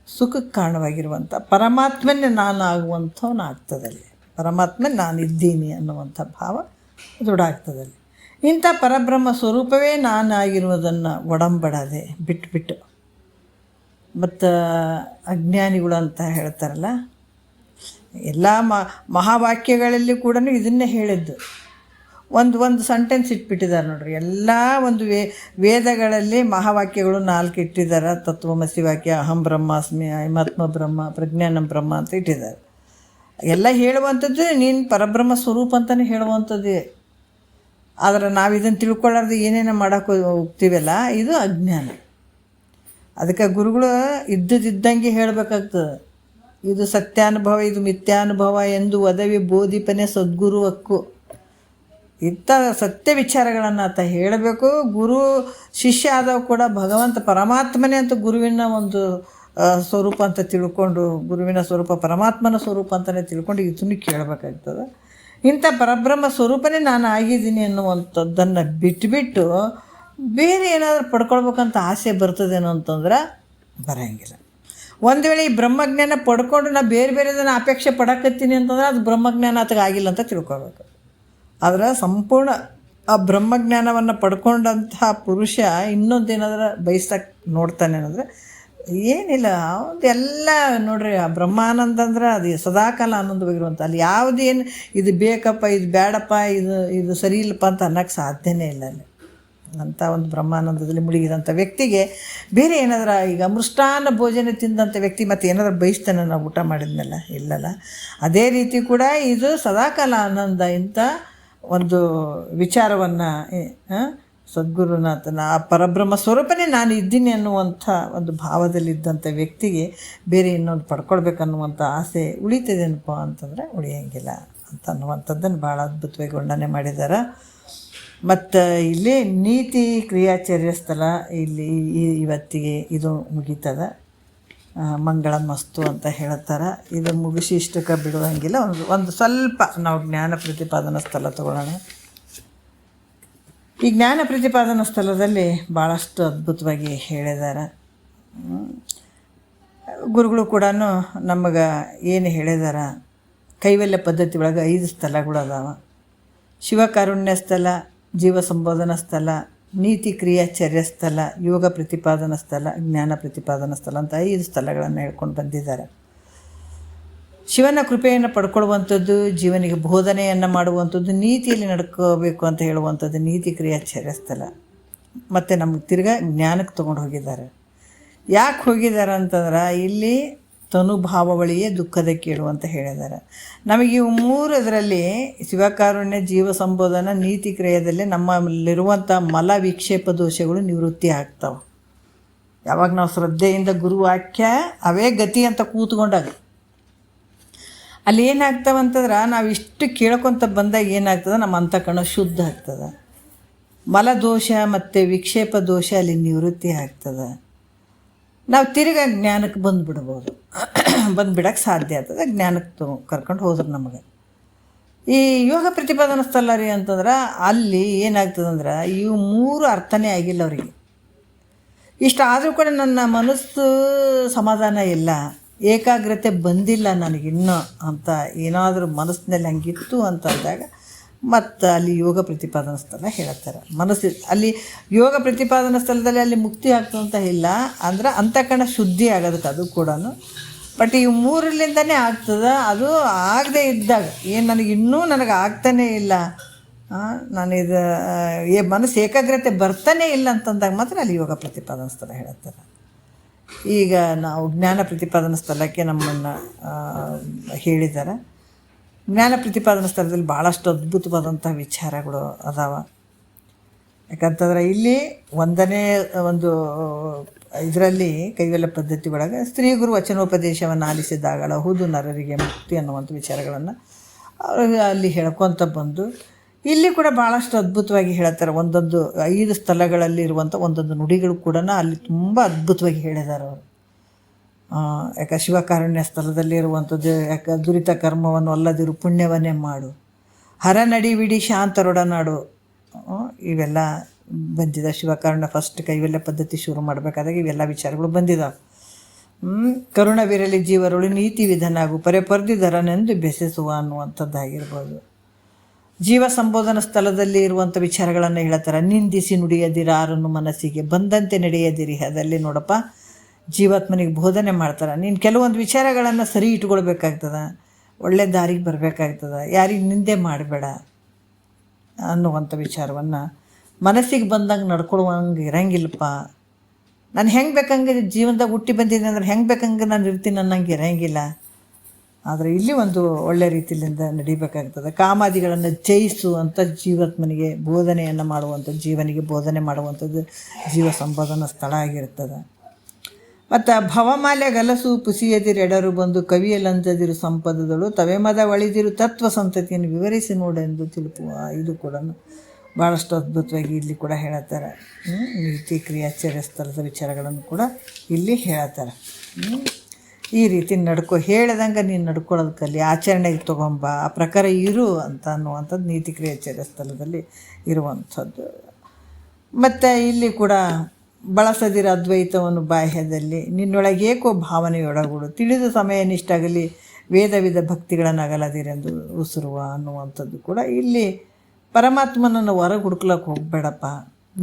ಸುಖಕ್ಕೆ ಕಾರಣವಾಗಿರುವಂಥ ಪರಮಾತ್ಮನೇ ನಾನು ಆಗುವಂಥವನ್ನ ಆಗ್ತದಲ್ಲಿ, ಪರಮಾತ್ಮ ನಾನಿದ್ದೀನಿ ಅನ್ನುವಂಥ ಭಾವ ದೃಢಾಗ್ತದಲ್ಲಿ. ಇಂಥ ಪರಬ್ರಹ್ಮ ಸ್ವರೂಪವೇ ನಾನು ಆಗಿರುವುದನ್ನು ಒಡಂಬಡದೆ ಬಿಟ್ಟು ಮತ್ತು ಅಜ್ಞಾನಿಗಳು ಅಂತ ಹೇಳ್ತಾರಲ್ಲ, ಎಲ್ಲ ಮಹಾವಾಕ್ಯಗಳಲ್ಲಿ ಕೂಡ ಇದನ್ನೇ ಹೇಳಿದ್ದು. ಒಂದು ಸೆಂಟೆನ್ಸ್ ಇಟ್ಬಿಟ್ಟಿದ್ದಾರೆ ನೋಡ್ರಿ. ಎಲ್ಲ ಒಂದು ವೇದಗಳಲ್ಲಿ ಮಹಾವಾಕ್ಯಗಳು 4 ಇಟ್ಟಿದ್ದಾರೆ. ತತ್ವಮಸಿ ವಾಕ್ಯ, ಅಹಂ ಬ್ರಹ್ಮಾಸ್ಮಿ, ಅಯಮಾತ್ಮ ಬ್ರಹ್ಮ, ಪ್ರಜ್ಞಾನಂ ಬ್ರಹ್ಮ ಅಂತ ಇಟ್ಟಿದ್ದಾರೆ. ಎಲ್ಲ ಹೇಳುವಂಥದ್ದು ನೀನು ಪರಬ್ರಹ್ಮ ಸ್ವರೂಪ ಅಂತಲೇ ಹೇಳುವಂಥದ್ದೇ. ಆದರೆ ನಾವು ಇದನ್ನು ತಿಳ್ಕೊಳ್ಳಾರ್ದು ಏನೇನೋ ಮಾಡೋಕ್ಕೆ ಹೋಗ್ತೀವಲ್ಲ, ಇದು ಅಜ್ಞಾನ. ಅದಕ್ಕೆ ಗುರುಗಳು ಇದ್ದಂಗೆ ಹೇಳಬೇಕಾಗ್ತದೆ. ಇದು ಸತ್ಯಾನುಭವ, ಇದು ಮಿಥ್ಯಾನುಭವ ಎಂದು ಒದವಿ ಬೋಧಿಪನೆ ಸದ್ಗುರು ಹಕ್ಕು. ಇಂಥ ಸತ್ಯ ವಿಚಾರಗಳನ್ನು ಆತ ಹೇಳಬೇಕು. ಗುರು ಶಿಷ್ಯ ಆದವು ಕೂಡ ಭಗವಂತ ಪರಮಾತ್ಮನೇ ಅಂತ ಗುರುವಿನ ಒಂದು ಸ್ವರೂಪ ಅಂತ ತಿಳ್ಕೊಂಡು, ಗುರುವಿನ ಸ್ವರೂಪ ಪರಮಾತ್ಮನ ಸ್ವರೂಪ ಅಂತಲೇ ತಿಳ್ಕೊಂಡು ಇದನ್ನು ಕೇಳಬೇಕಾಗ್ತದೆ. ಇಂಥ ಪರಬ್ರಹ್ಮ ಸ್ವರೂಪನೇ ನಾನು ಆಗಿದ್ದೀನಿ ಅನ್ನುವಂಥದ್ದನ್ನು ಬಿಟ್ಟು ಬೇರೆ ಏನಾದರೂ ಪಡ್ಕೊಳ್ಬೇಕಂತ ಆಸೆ ಬರ್ತದೇನೋ ಅಂತಂದ್ರೆ ಬರೋಂಗಿಲ್ಲ. ಒಂದು ವೇಳೆ ಈ ಬ್ರಹ್ಮಜ್ಞಾನ ಪಡ್ಕೊಂಡು ನಾನು ಬೇರೆದನ್ನು ಅಪೇಕ್ಷೆ ಪಡಕತ್ತೀನಿ ಅಂತಂದ್ರೆ ಅದು ಬ್ರಹ್ಮಜ್ಞಾನ ಆತಗೆ ಆಗಿಲ್ಲ ಅಂತ ತಿಳ್ಕೊಬೇಕು. ಆದರೆ ಸಂಪೂರ್ಣ ಆ ಬ್ರಹ್ಮಜ್ಞಾನವನ್ನು ಪಡ್ಕೊಂಡಂತಹ ಪುರುಷ ಇನ್ನೊಂದೇನಾದ್ರೆ ಬಯಸಕ್ಕೆ ನೋಡ್ತಾನೆ ಅಂದರೆ ಏನಿಲ್ಲ, ಎಲ್ಲ ನೋಡ್ರಿ. ಆ ಬ್ರಹ್ಮಾನಂದ ಅಂದ್ರೆ ಅದು ಸದಾಕಾಲ ಆನಂದವಾಗಿರುವಂಥ, ಅಲ್ಲಿ ಯಾವುದೇನು ಇದು ಬೇಕಪ್ಪ, ಇದು ಬೇಡಪ್ಪ, ಇದು ಸರಿ ಇಲ್ಲಪ್ಪ ಅಂತ ಅನ್ನೋಕ್ಕೆ ಸಾಧ್ಯನೇ ಇಲ್ಲ. ಅಲ್ಲಿ ಅಂಥ ಒಂದು ಬ್ರಹ್ಮಾನಂದದಲ್ಲಿ ಮುಳುಗಿದಂಥ ವ್ಯಕ್ತಿಗೆ ಬೇರೆ ಏನಾದ್ರು, ಈಗ ಮೃಷ್ಟಾನ್ನ ಭೋಜನ ತಿಂದಂಥ ವ್ಯಕ್ತಿ ಮತ್ತು ಏನಾದರೂ ಬಯಸ್ತಾನೆ ನಾವು ಊಟ ಮಾಡಿದ್ಮೇಲೆ, ಇಲ್ಲಲ್ಲ. ಅದೇ ರೀತಿ ಕೂಡ ಇದು ಸದಾಕಾಲ ಆನಂದ ಇಂಥ ಒಂದು ವಿಚಾರವನ್ನು ಸದ್ಗುರುನಾಥನ ಆ ಪರಬ್ರಹ್ಮ ಸ್ವರೂಪನೇ ನಾನು ಇದ್ದೀನಿ ಅನ್ನುವಂಥ ಒಂದು ಭಾವದಲ್ಲಿದ್ದಂಥ ವ್ಯಕ್ತಿಗೆ ಬೇರೆ ಇನ್ನೊಂದು ಪಡ್ಕೊಳ್ಬೇಕನ್ನುವಂಥ ಆಸೆ ಉಳಿತದೇನಪ್ಪ ಅಂತಂದರೆ ಉಳಿಯೋಂಗಿಲ್ಲ ಅಂತ ಅನ್ನುವಂಥದ್ದನ್ನು ಭಾಳ ಅದ್ಭುತವಾಗಿ ವರ್ಣನೆ ಮಾಡಿದ್ದಾರೆ. ಮತ್ತು ಇಲ್ಲಿ ನೀತಿ ಕ್ರಿಯಾಚರ್ಯ ಸ್ಥಳ ಇಲ್ಲಿ ಇವತ್ತಿಗೆ ಇದು ಮುಗೀತದ. ಮಂಗಳ ಮಸ್ತು ಅಂತ ಹೇಳ್ತಾರೆ. ಇದು ಮುಗಿಸಿ ಇಷ್ಟಕ್ಕೆ ಬಿಡುವಂಗಿಲ್ಲ. ಒಂದು ಸ್ವಲ್ಪ ನಾವು ಜ್ಞಾನ ಪ್ರತಿಪಾದನಾ ಸ್ಥಳ ತಗೊಳ್ಳೋಣ. ಈ ಜ್ಞಾನ ಪ್ರತಿಪಾದನಾ ಸ್ಥಳದಲ್ಲಿ ಭಾಳಷ್ಟು ಅದ್ಭುತವಾಗಿ ಹೇಳಿದ್ದಾರೆ ಗುರುಗಳು ಕೂಡ. ನಮಗೆ ಏನು ಹೇಳಿದಾರ, ಕೈವಲ್ಯ ಪದ್ಧತಿ ಒಳಗೆ 5 ಸ್ಥಳಗಳು ಅದಾವ. ಶಿವಕಾರುಣ್ಯ ಸ್ಥಳ, ಜೀವ ಸಂಬೋಧನಾ ಸ್ಥಳ, ನೀತಿ ಕ್ರಿಯಾಚರ್ಯ ಸ್ಥಳ, ಯೋಗ ಪ್ರತಿಪಾದನಾ ಸ್ಥಳ, ಜ್ಞಾನ ಪ್ರತಿಪಾದನಾ ಸ್ಥಳ ಅಂತ 5 ಸ್ಥಳಗಳನ್ನು ಹೇಳ್ಕೊಂಡು ಬಂದಿದ್ದಾರೆ. ಶಿವನ ಕೃಪೆಯನ್ನು ಪಡ್ಕೊಳ್ಳುವಂಥದ್ದು, ಜೀವನಿಗೆ ಬೋಧನೆಯನ್ನು ಮಾಡುವಂಥದ್ದು, ನೀತಿಯಲ್ಲಿ ನಡ್ಕೋಬೇಕು ಅಂತ ಹೇಳುವಂಥದ್ದು ನೀತಿ ಕ್ರಿಯಾಚರ್ಯ ಸ್ಥಳ. ಮತ್ತು ನಮ್ಗೆ ತಿರ್ಗಾ ಜ್ಞಾನಕ್ಕೆ ತೊಗೊಂಡು ಹೋಗಿದ್ದಾರೆ. ಯಾಕೆ ಹೋಗಿದ್ದಾರೆ ಅಂತಂದ್ರೆ ಇಲ್ಲಿ ತನುಭಾವವಳಿಯೇ ದುಃಖದ ಕೇಳು ಅಂತ ಹೇಳಿದ್ದಾರೆ. ನಮಗೆ ಇವು 3 ಇದರಲ್ಲಿ ಶಿವಕಾರುಣ್ಯ, ಜೀವ ಸಂಬೋಧನ, ನೀತಿ ಕ್ರಿಯೆಯಲ್ಲಿ ನಮ್ಮಲ್ಲಿರುವಂಥ ಮಲ ವಿಕ್ಷೇಪ ದೋಷಗಳು ನಿವೃತ್ತಿ ಆಗ್ತಾವೆ. ಯಾವಾಗ ನಾವು ಶ್ರದ್ಧೆಯಿಂದ ಗುರುವಾಕ್ಯ ಅವೇ ಗತಿ ಅಂತ ಕೂತ್ಕೊಂಡಾಗ ಅಲ್ಲಿ ಏನಾಗ್ತಾವಂತಂದ್ರೆ ನಾವು ಇಷ್ಟು ಕೇಳ್ಕೊತ ಬಂದಾಗ ಏನಾಗ್ತದೆ, ನಮ್ಮ ಅಂತಃಕರಣ ಶುದ್ಧ ಆಗ್ತದೆ. ಮಲದೋಷ ಮತ್ತು ವಿಕ್ಷೇಪ ದೋಷ ಅಲ್ಲಿ ನಿವೃತ್ತಿ ಆಗ್ತದೆ. ನಾವು ತಿರ್ಗಿ ಜ್ಞಾನಕ್ಕೆ ಬಂದುಬಿಡ್ಬೋದು, ಬಂದುಬಿಡಕ್ಕೆ ಸಾಧ್ಯ ಆಗ್ತದೆ. ಜ್ಞಾನಕ್ಕೆ ಕರ್ಕೊಂಡು ಹೋದ್ರೆ ನಮಗೆ ಈ ಯೋಗ ಪ್ರತಿಪಾದನಾ ಸ್ಥಳ ರೀ ಅಂತಂದ್ರೆ ಅಲ್ಲಿ ಏನಾಗ್ತದಂದ್ರೆ ಇವು ಮೂರು ಅರ್ಥನೇ ಆಗಿಲ್ಲ ಅವರಿಗೆ. ಇಷ್ಟಾದರೂ ಕೂಡ ನನ್ನ ಮನಸ್ಸು ಸಮಾಧಾನ ಇಲ್ಲ, ಏಕಾಗ್ರತೆ ಬಂದಿಲ್ಲ ನನಗಿನ್ನೂ ಅಂತ ಏನಾದರೂ ಮನಸ್ಸಿನಲ್ಲಿ ಹಂಗಿತ್ತು ಅಂತಂದಾಗ ಮತ್ತು ಅಲ್ಲಿ ಯೋಗ ಪ್ರತಿಪಾದನಾ ಸ್ಥಳ ಹೇಳ್ತಾರೆ. ಮನಸ್ಸು ಅಲ್ಲಿ ಯೋಗ ಪ್ರತಿಪಾದನಾ ಸ್ಥಳದಲ್ಲಿ ಅಲ್ಲಿ ಮುಕ್ತಿ ಆಗ್ತದಂತ ಇಲ್ಲ, ಅಂದ್ರೆ ಅಂತಃಕರಣ ಶುದ್ಧಿ ಆಗೋದಕ್ಕೆ ಅದು ಕೂಡ. ಬಟ್ ಈ ಮೂರರಿಂದನೇ ಆಗ್ತದೆ. ಅದು ಆಗದೆ ಇದ್ದಾಗ ಏನು ನನಗೆ ಆಗ್ತಾನೇ ಇಲ್ಲ, ನಾನಿದು ಮನಸ್ಸು ಏಕಾಗ್ರತೆ ಬರ್ತಾನೆ ಇಲ್ಲ ಅಂತಂದಾಗ ಮಾತ್ರ ಅಲ್ಲಿ ಯೋಗ ಪ್ರತಿಪಾದನಾ ಸ್ಥಳ ಹೇಳ್ತಾರೆ. ಈಗ ನಾವು ಜ್ಞಾನ ಪ್ರತಿಪಾದನಾ ಸ್ಥಳಕ್ಕೆ ನಮ್ಮನ್ನು ಹೇಳಿದ್ದಾರೆ. ಜ್ಞಾನ ಪ್ರತಿಪಾದನಾ ಸ್ಥಳದಲ್ಲಿ ಭಾಳಷ್ಟು ಅದ್ಭುತವಾದಂಥ ವಿಚಾರಗಳು ಅದಾವ. ಯಾಕಂತಂದ್ರೆ ಇಲ್ಲಿ ಒಂದನೇ ಒಂದು ಇದರಲ್ಲಿ ಕೈವಲ್ಯ ಪದ್ಧತಿ ಒಳಗೆ ಸ್ತ್ರೀ ಗುರು ವಚನೋಪದೇಶವನ್ನು ಆಲಿಸಿದಾಗಳ ಹೌದು ನರರಿಗೆ ಮುಕ್ತಿ ಅನ್ನುವಂಥ ವಿಚಾರಗಳನ್ನು ಅಲ್ಲಿ ಹೇಳ್ಕೊತ ಬಂದು ಇಲ್ಲಿ ಕೂಡ ಭಾಳಷ್ಟು ಅದ್ಭುತವಾಗಿ ಹೇಳ್ತಾರೆ. ಒಂದೊಂದು 5 ಸ್ಥಳಗಳಲ್ಲಿ ಇರುವಂಥ ಒಂದೊಂದು ನುಡಿಗಳು ಕೂಡ ಅಲ್ಲಿ ತುಂಬ ಅದ್ಭುತವಾಗಿ ಹೇಳಿದ್ದಾರೆ ಅವರು. ಯಾಕೆ ಶಿವಕಾರುಣ್ಯ ಸ್ಥಳದಲ್ಲಿ ಇರುವಂಥದ್ದು, ಯಾಕೆ ದುರಿತ ಕರ್ಮವನ್ನು ಅಲ್ಲದಿರು ಪುಣ್ಯವನ್ನೇ ಮಾಡು, ಹರ ನಡಿವಿಡಿ ಶಾಂತರೊಡನಾಡು, ಇವೆಲ್ಲ ಬಂದಿದೆ. ಶಿವಕಾರುಣ್ಯ ಫಸ್ಟ್ ಕೈವಲ್ಯ ಪದ್ಧತಿ ಶುರು ಮಾಡಬೇಕಾದಾಗ ಇವೆಲ್ಲ ವಿಚಾರಗಳು ಬಂದಿದ್ದಾವೆ. ಕರುಣವಿರಲಿ ಜೀವರುಳು ನೀತಿ ವಿಧನಾಗು ಪರ್ದಿದರನೆಂದು ಬೆಸೆಸುವ ಅನ್ನುವಂಥದ್ದಾಗಿರ್ಬೋದು. ಜೀವ ಸಂಬೋಧನಾ ಸ್ಥಳದಲ್ಲಿ ಇರುವಂಥ ವಿಚಾರಗಳನ್ನು ಹೇಳ್ತಾರೆ. ನಿಂದಿಸಿ ನುಡಿಯದಿರ ಆರನ್ನು ಮನಸ್ಸಿಗೆ ಬಂದಂತೆ ನಡೆಯದಿರಿ. ಅದಲ್ಲಿ ನೋಡಪ್ಪ ಜೀವಾತ್ಮನಿಗೆ ಬೋಧನೆ ಮಾಡ್ತಾರೆ. ನೀನು ಕೆಲವೊಂದು ವಿಚಾರಗಳನ್ನು ಸರಿ ಇಟ್ಕೊಳ್ಬೇಕಾಗ್ತದೆ, ಒಳ್ಳೆ ದಾರಿಗೆ ಬರಬೇಕಾಗ್ತದೆ, ಯಾರಿಗೆ ನಿಂದೆ ಮಾಡಬೇಡ ಅನ್ನುವಂಥ ವಿಚಾರವನ್ನು ಮನಸ್ಸಿಗೆ ಬಂದಂಗೆ ನಡ್ಕೊಳುವಂಗೆ ಇರಂಗಿಲ್ಲಪ್ಪ. ನಾನು ಹೆಂಗೆ ಬೇಕಂಗೆ ಜೀವನದಾಗ ಹುಟ್ಟಿ ಬಂದಿದ್ದೀನಿ ಅಂದ್ರೆ ಹೆಂಗೆ ಬೇಕಂಗೆ ನಾನು ಇರ್ತೀನಿ ಅನ್ನಂಗೆ ಇರಂಗಿಲ್ಲ. ಆದರೆ ಇಲ್ಲಿ ಒಂದು ಒಳ್ಳೆ ರೀತಿಯಿಂದ ನಡಿಬೇಕಾಗ್ತದೆ. ಕಾಮಾದಿಗಳನ್ನು ಜಯಿಸುವಂಥ ಜೀವಾತ್ಮನಿಗೆ ಬೋಧನೆಯನ್ನು ಮಾಡುವಂಥ ಜೀವನಿಗೆ ಬೋಧನೆ ಮಾಡುವಂಥದ್ದು ಜೀವ ಸಂಬೋಧನಾ ಸ್ಥಳ ಆಗಿರ್ತದೆ. ಮತ್ತು ಭವಮಾಲ್ಯ ಗಲಸು ಪುಸಿಯದಿರೆಡರು ಬಂದು ಕವಿಯಲಂಜದಿರು ಸಂಪದದಳು ತವೆಮದ ಒಳಿದಿರು ತತ್ವ ಸಂತತಿಯನ್ನು ವಿವರಿಸಿ ನೋಡೆಂದು ತಿಳುಪುವ. ಇದು ಕೂಡ ಭಾಳಷ್ಟು ಅದ್ಭುತವಾಗಿ ಇಲ್ಲಿ ಕೂಡ ಹೇಳ್ತಾರೆ. ನೀತಿ ಕ್ರಿಯಾಚಾರ್ಯ ಸ್ಥಳದ ವಿಚಾರಗಳನ್ನು ಕೂಡ ಇಲ್ಲಿ ಹೇಳ್ತಾರೆ. ಈ ರೀತಿ ಹೇಳ್ದಂಗೆ ನೀನು ನಡ್ಕೊಳ್ಳೋದು ಕಲಿ, ಆಚರಣೆಗೆ ತೊಗೊಂಬ, ಆ ಪ್ರಕಾರ ಇರು ಅಂತ ಅನ್ನುವಂಥದ್ದು ನೀತಿ ಕ್ರಿಯಾಚಾರ್ಯ ಸ್ಥಳದಲ್ಲಿ ಇರುವಂಥದ್ದು. ಮತ್ತು ಇಲ್ಲಿ ಕೂಡ ಬಳಸದಿರ ಅದ್ವೈತವನ್ನು ಬಾಹ್ಯದಲ್ಲಿ ನಿನ್ನೊಳಗೇಕೋ ಭಾವನೆಯೊಳಗೂಡು ತಿಳಿದು ಸಮಯ ನಿಷ್ಠಾಗಲಿ ವೇದವಿಧ ಭಕ್ತಿಗಳನ್ನು ಅಗಲದಿರೆಂದು ಉಸಿರುವ ಅನ್ನುವಂಥದ್ದು ಕೂಡ ಇಲ್ಲಿ ಪರಮಾತ್ಮನನ್ನು ಹೊರಗೆ ಹುಡ್ಕ್ಲಕ್ಕೆ ಹೋಗಬೇಡಪ್ಪ,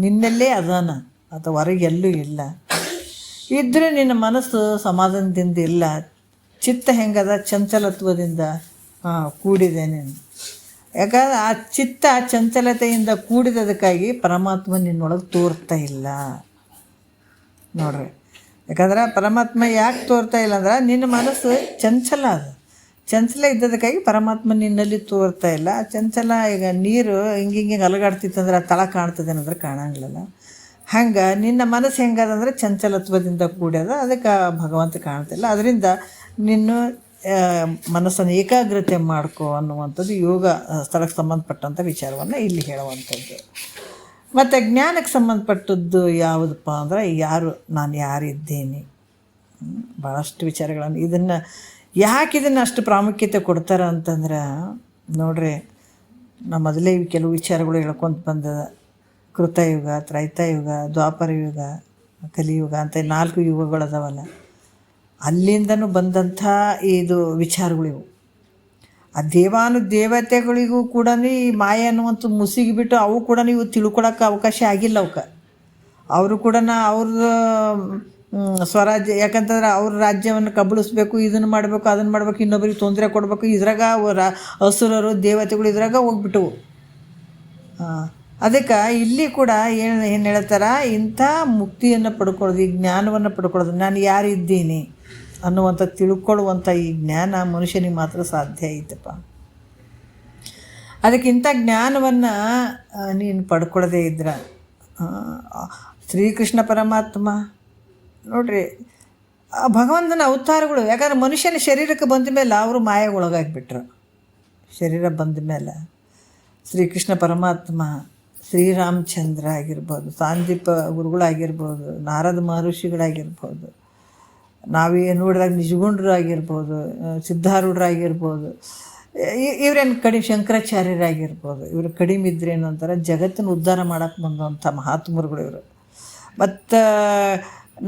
ನಿನ್ನಲ್ಲೇ ಅದಾನ, ಅಥವಾ ಹೊರಗೆಲ್ಲೂ ಇಲ್ಲ. ಇದ್ದರೆ ನಿನ್ನ ಮನಸ್ಸು ಸಮಾಧಾನದಿಂದ ಇಲ್ಲ, ಚಿತ್ತ ಹೆಂಗದ ಚಂಚಲತ್ವದಿಂದ ಕೂಡಿದೆ ನೀನು. ಯಾಕಂದ್ರೆ ಆ ಚಿತ್ತ ಚಂಚಲತೆಯಿಂದ ಕೂಡಿದದಕ್ಕಾಗಿ ಪರಮಾತ್ಮ ನಿನ್ನೊಳಗೆ ತೋರ್ತಾ ಇಲ್ಲ ನೋಡ್ರಿ. ಯಾಕಂದ್ರೆ ಪರಮಾತ್ಮ ಯಾಕೆ ತೋರ್ತಾ ಇಲ್ಲ ಅಂದ್ರೆ ನಿನ್ನ ಮನಸ್ಸು ಚಂಚಲ, ಅದು ಚಂಚಲ ಇದ್ದದಕ್ಕಾಗಿ ಪರಮಾತ್ಮ ನಿನ್ನಲ್ಲಿ ತೋರ್ತಾ ಇಲ್ಲ. ಆ ಚಂಚಲ ಈಗ ನೀರು ಹಿಂಗೆ ಅಲಗಾಡ್ತಿತ್ತಂದ್ರೆ ಆ ತಳ ಕಾಣ್ತದೆ ಅನ್ನೋದ್ರೆ ಕಾಣಂಗಿಲ್ಲ. ಹಂಗೆ ನಿನ್ನ ಮನಸ್ಸು ಹೆಂಗದಂದ್ರೆ ಚಂಚಲತ್ವದಿಂದ ಕೂಡ್ಯದ, ಅದಕ್ಕೆ ಭಗವಂತ ಕಾಣ್ತಿಲ್ಲ. ಅದರಿಂದ ನಿನ್ನ ಮನಸ್ಸನ್ನು ಏಕಾಗ್ರತೆ ಮಾಡ್ಕೋ ಅನ್ನುವಂಥದ್ದು ಯೋಗ ಸ್ಥಳಕ್ಕೆ ಸಂಬಂಧಪಟ್ಟಂಥ ವಿಚಾರವನ್ನು ಇಲ್ಲಿ ಹೇಳುವಂಥದ್ದು. ಮತ್ತು ಜ್ಞಾನಕ್ಕೆ ಸಂಬಂಧಪಟ್ಟದ್ದು ಯಾವುದಪ್ಪ ಅಂದ್ರೆ ನಾನು ಯಾರಿದ್ದೇನೆ, ಭಾಳಷ್ಟು ವಿಚಾರಗಳನ್ನು ಇದನ್ನು ಇದನ್ನು ಅಷ್ಟು ಪ್ರಾಮುಖ್ಯತೆ ಕೊಡ್ತಾರೆ ಅಂತಂದ್ರೆ ನೋಡ್ರಿ, ನಾ ಮೊದಲೇ ಕೆಲವು ವಿಚಾರಗಳು ಹೇಳ್ಕೊಂತ ಬಂದದ. ಕೃತಯುಗ, ತ್ರೈತಾಯುಗ, ದ್ವಾಪರ ಯುಗ, ಕಲಿಯುಗ ಅಂತ 4 ಯುಗಗಳದಾವಲ್ಲ, ಅಲ್ಲಿಂದನೂ ಬಂದಂಥ ಇದು ವಿಚಾರಗಳಿವು. ಆ ದೇವತೆಗಳಿಗೂ ಕೂಡ ಈ ಮಾಯೆ ಅನ್ನುವಂಥ ಮುಸುಗಿಬಿಟ್ಟು ಅವು ಕೂಡ ನೀವು ತಿಳ್ಕೊಳಕ್ಕೆ ಅವಕಾಶ ಆಗಿಲ್ಲ ಅವಕ್ಕೆ. ಅವರು ಕೂಡ ಅವ್ರದ್ದು ಸ್ವರಾಜ್ಯ, ಯಾಕಂತಂದ್ರೆ ಅವ್ರ ರಾಜ್ಯವನ್ನು ಕಬಳಿಸ್ಬೇಕು, ಇದನ್ನು ಮಾಡಬೇಕು, ಅದನ್ನು ಮಾಡಬೇಕು, ಇನ್ನೊಬ್ಬರಿಗೆ ತೊಂದರೆ ಕೊಡಬೇಕು, ಇದ್ರಾಗ ಅಸುರರು ದೇವತೆಗಳು ಇದ್ರಾಗ ಹೋಗ್ಬಿಟ್ಟವು. ಅದಕ್ಕೆ ಇಲ್ಲಿ ಕೂಡ ಏನು ಹೇಳ್ತಾರೆ, ಇಂಥ ಮುಕ್ತಿಯನ್ನು ಪಡ್ಕೊಳ್ಳೋದು, ಈ ಜ್ಞಾನವನ್ನು ಪಡ್ಕೊಳ್ಳೋದು, ನಾನು ಯಾರಿದ್ದೀನಿ ಅನ್ನುವಂಥ ತಿಳ್ಕೊಳ್ಳುವಂಥ ಈ ಜ್ಞಾನ ಮನುಷ್ಯನಿಗೆ ಮಾತ್ರ ಸಾಧ್ಯ ಐತಪ್ಪ. ಅದಕ್ಕಿಂತ ಜ್ಞಾನವನ್ನು ನೀನು ಪಡ್ಕೊಳ್ಳೋದೇ ಇದ್ರೆ ಶ್ರೀಕೃಷ್ಣ ಪರಮಾತ್ಮ ನೋಡ್ರಿ, ಭಗವಂತನ ಅವತಾರಗಳು. ಯಾಕಂದ್ರೆ ಮನುಷ್ಯನ ಶರೀರಕ್ಕೆ ಬಂದ ಮೇಲೆ ಅವರು ಮಾಯೆಗೆ ಒಳಗಾಗಿಬಿಟ್ರು. ಶರೀರ ಬಂದ ಮೇಲೆ ಶ್ರೀಕೃಷ್ಣ ಪರಮಾತ್ಮ, ಶ್ರೀರಾಮಚಂದ್ರ ಆಗಿರ್ಬೋದು, ಸಾಂದೀಪ ಗುರುಗಳಾಗಿರ್ಬೋದು, ನಾರದ ಮಹರ್ಷಿಗಳಾಗಿರ್ಬೋದು, ನಾವೇ ನೋಡಿದಾಗ ನಿಜಗುಂಡ್ರು ಆಗಿರ್ಬೋದು, ಸಿದ್ಧಾರೂಢರಾಗಿರ್ಬೋದು, ಇವ್ರೇನು ಕಡಿಮೆ ಶಂಕರಾಚಾರ್ಯರಾಗಿರ್ಬೋದು, ಇವರು ಕಡಿಮೆ ಇದ್ರೇನು ಅಂತಾರೆ, ಜಗತ್ತನ್ನು ಉದ್ಧಾರ ಮಾಡೋಕ್ಕೆ ಬಂದಂಥ ಮಹಾತ್ಮರುಗಳು ಇವರು. ಮತ್ತು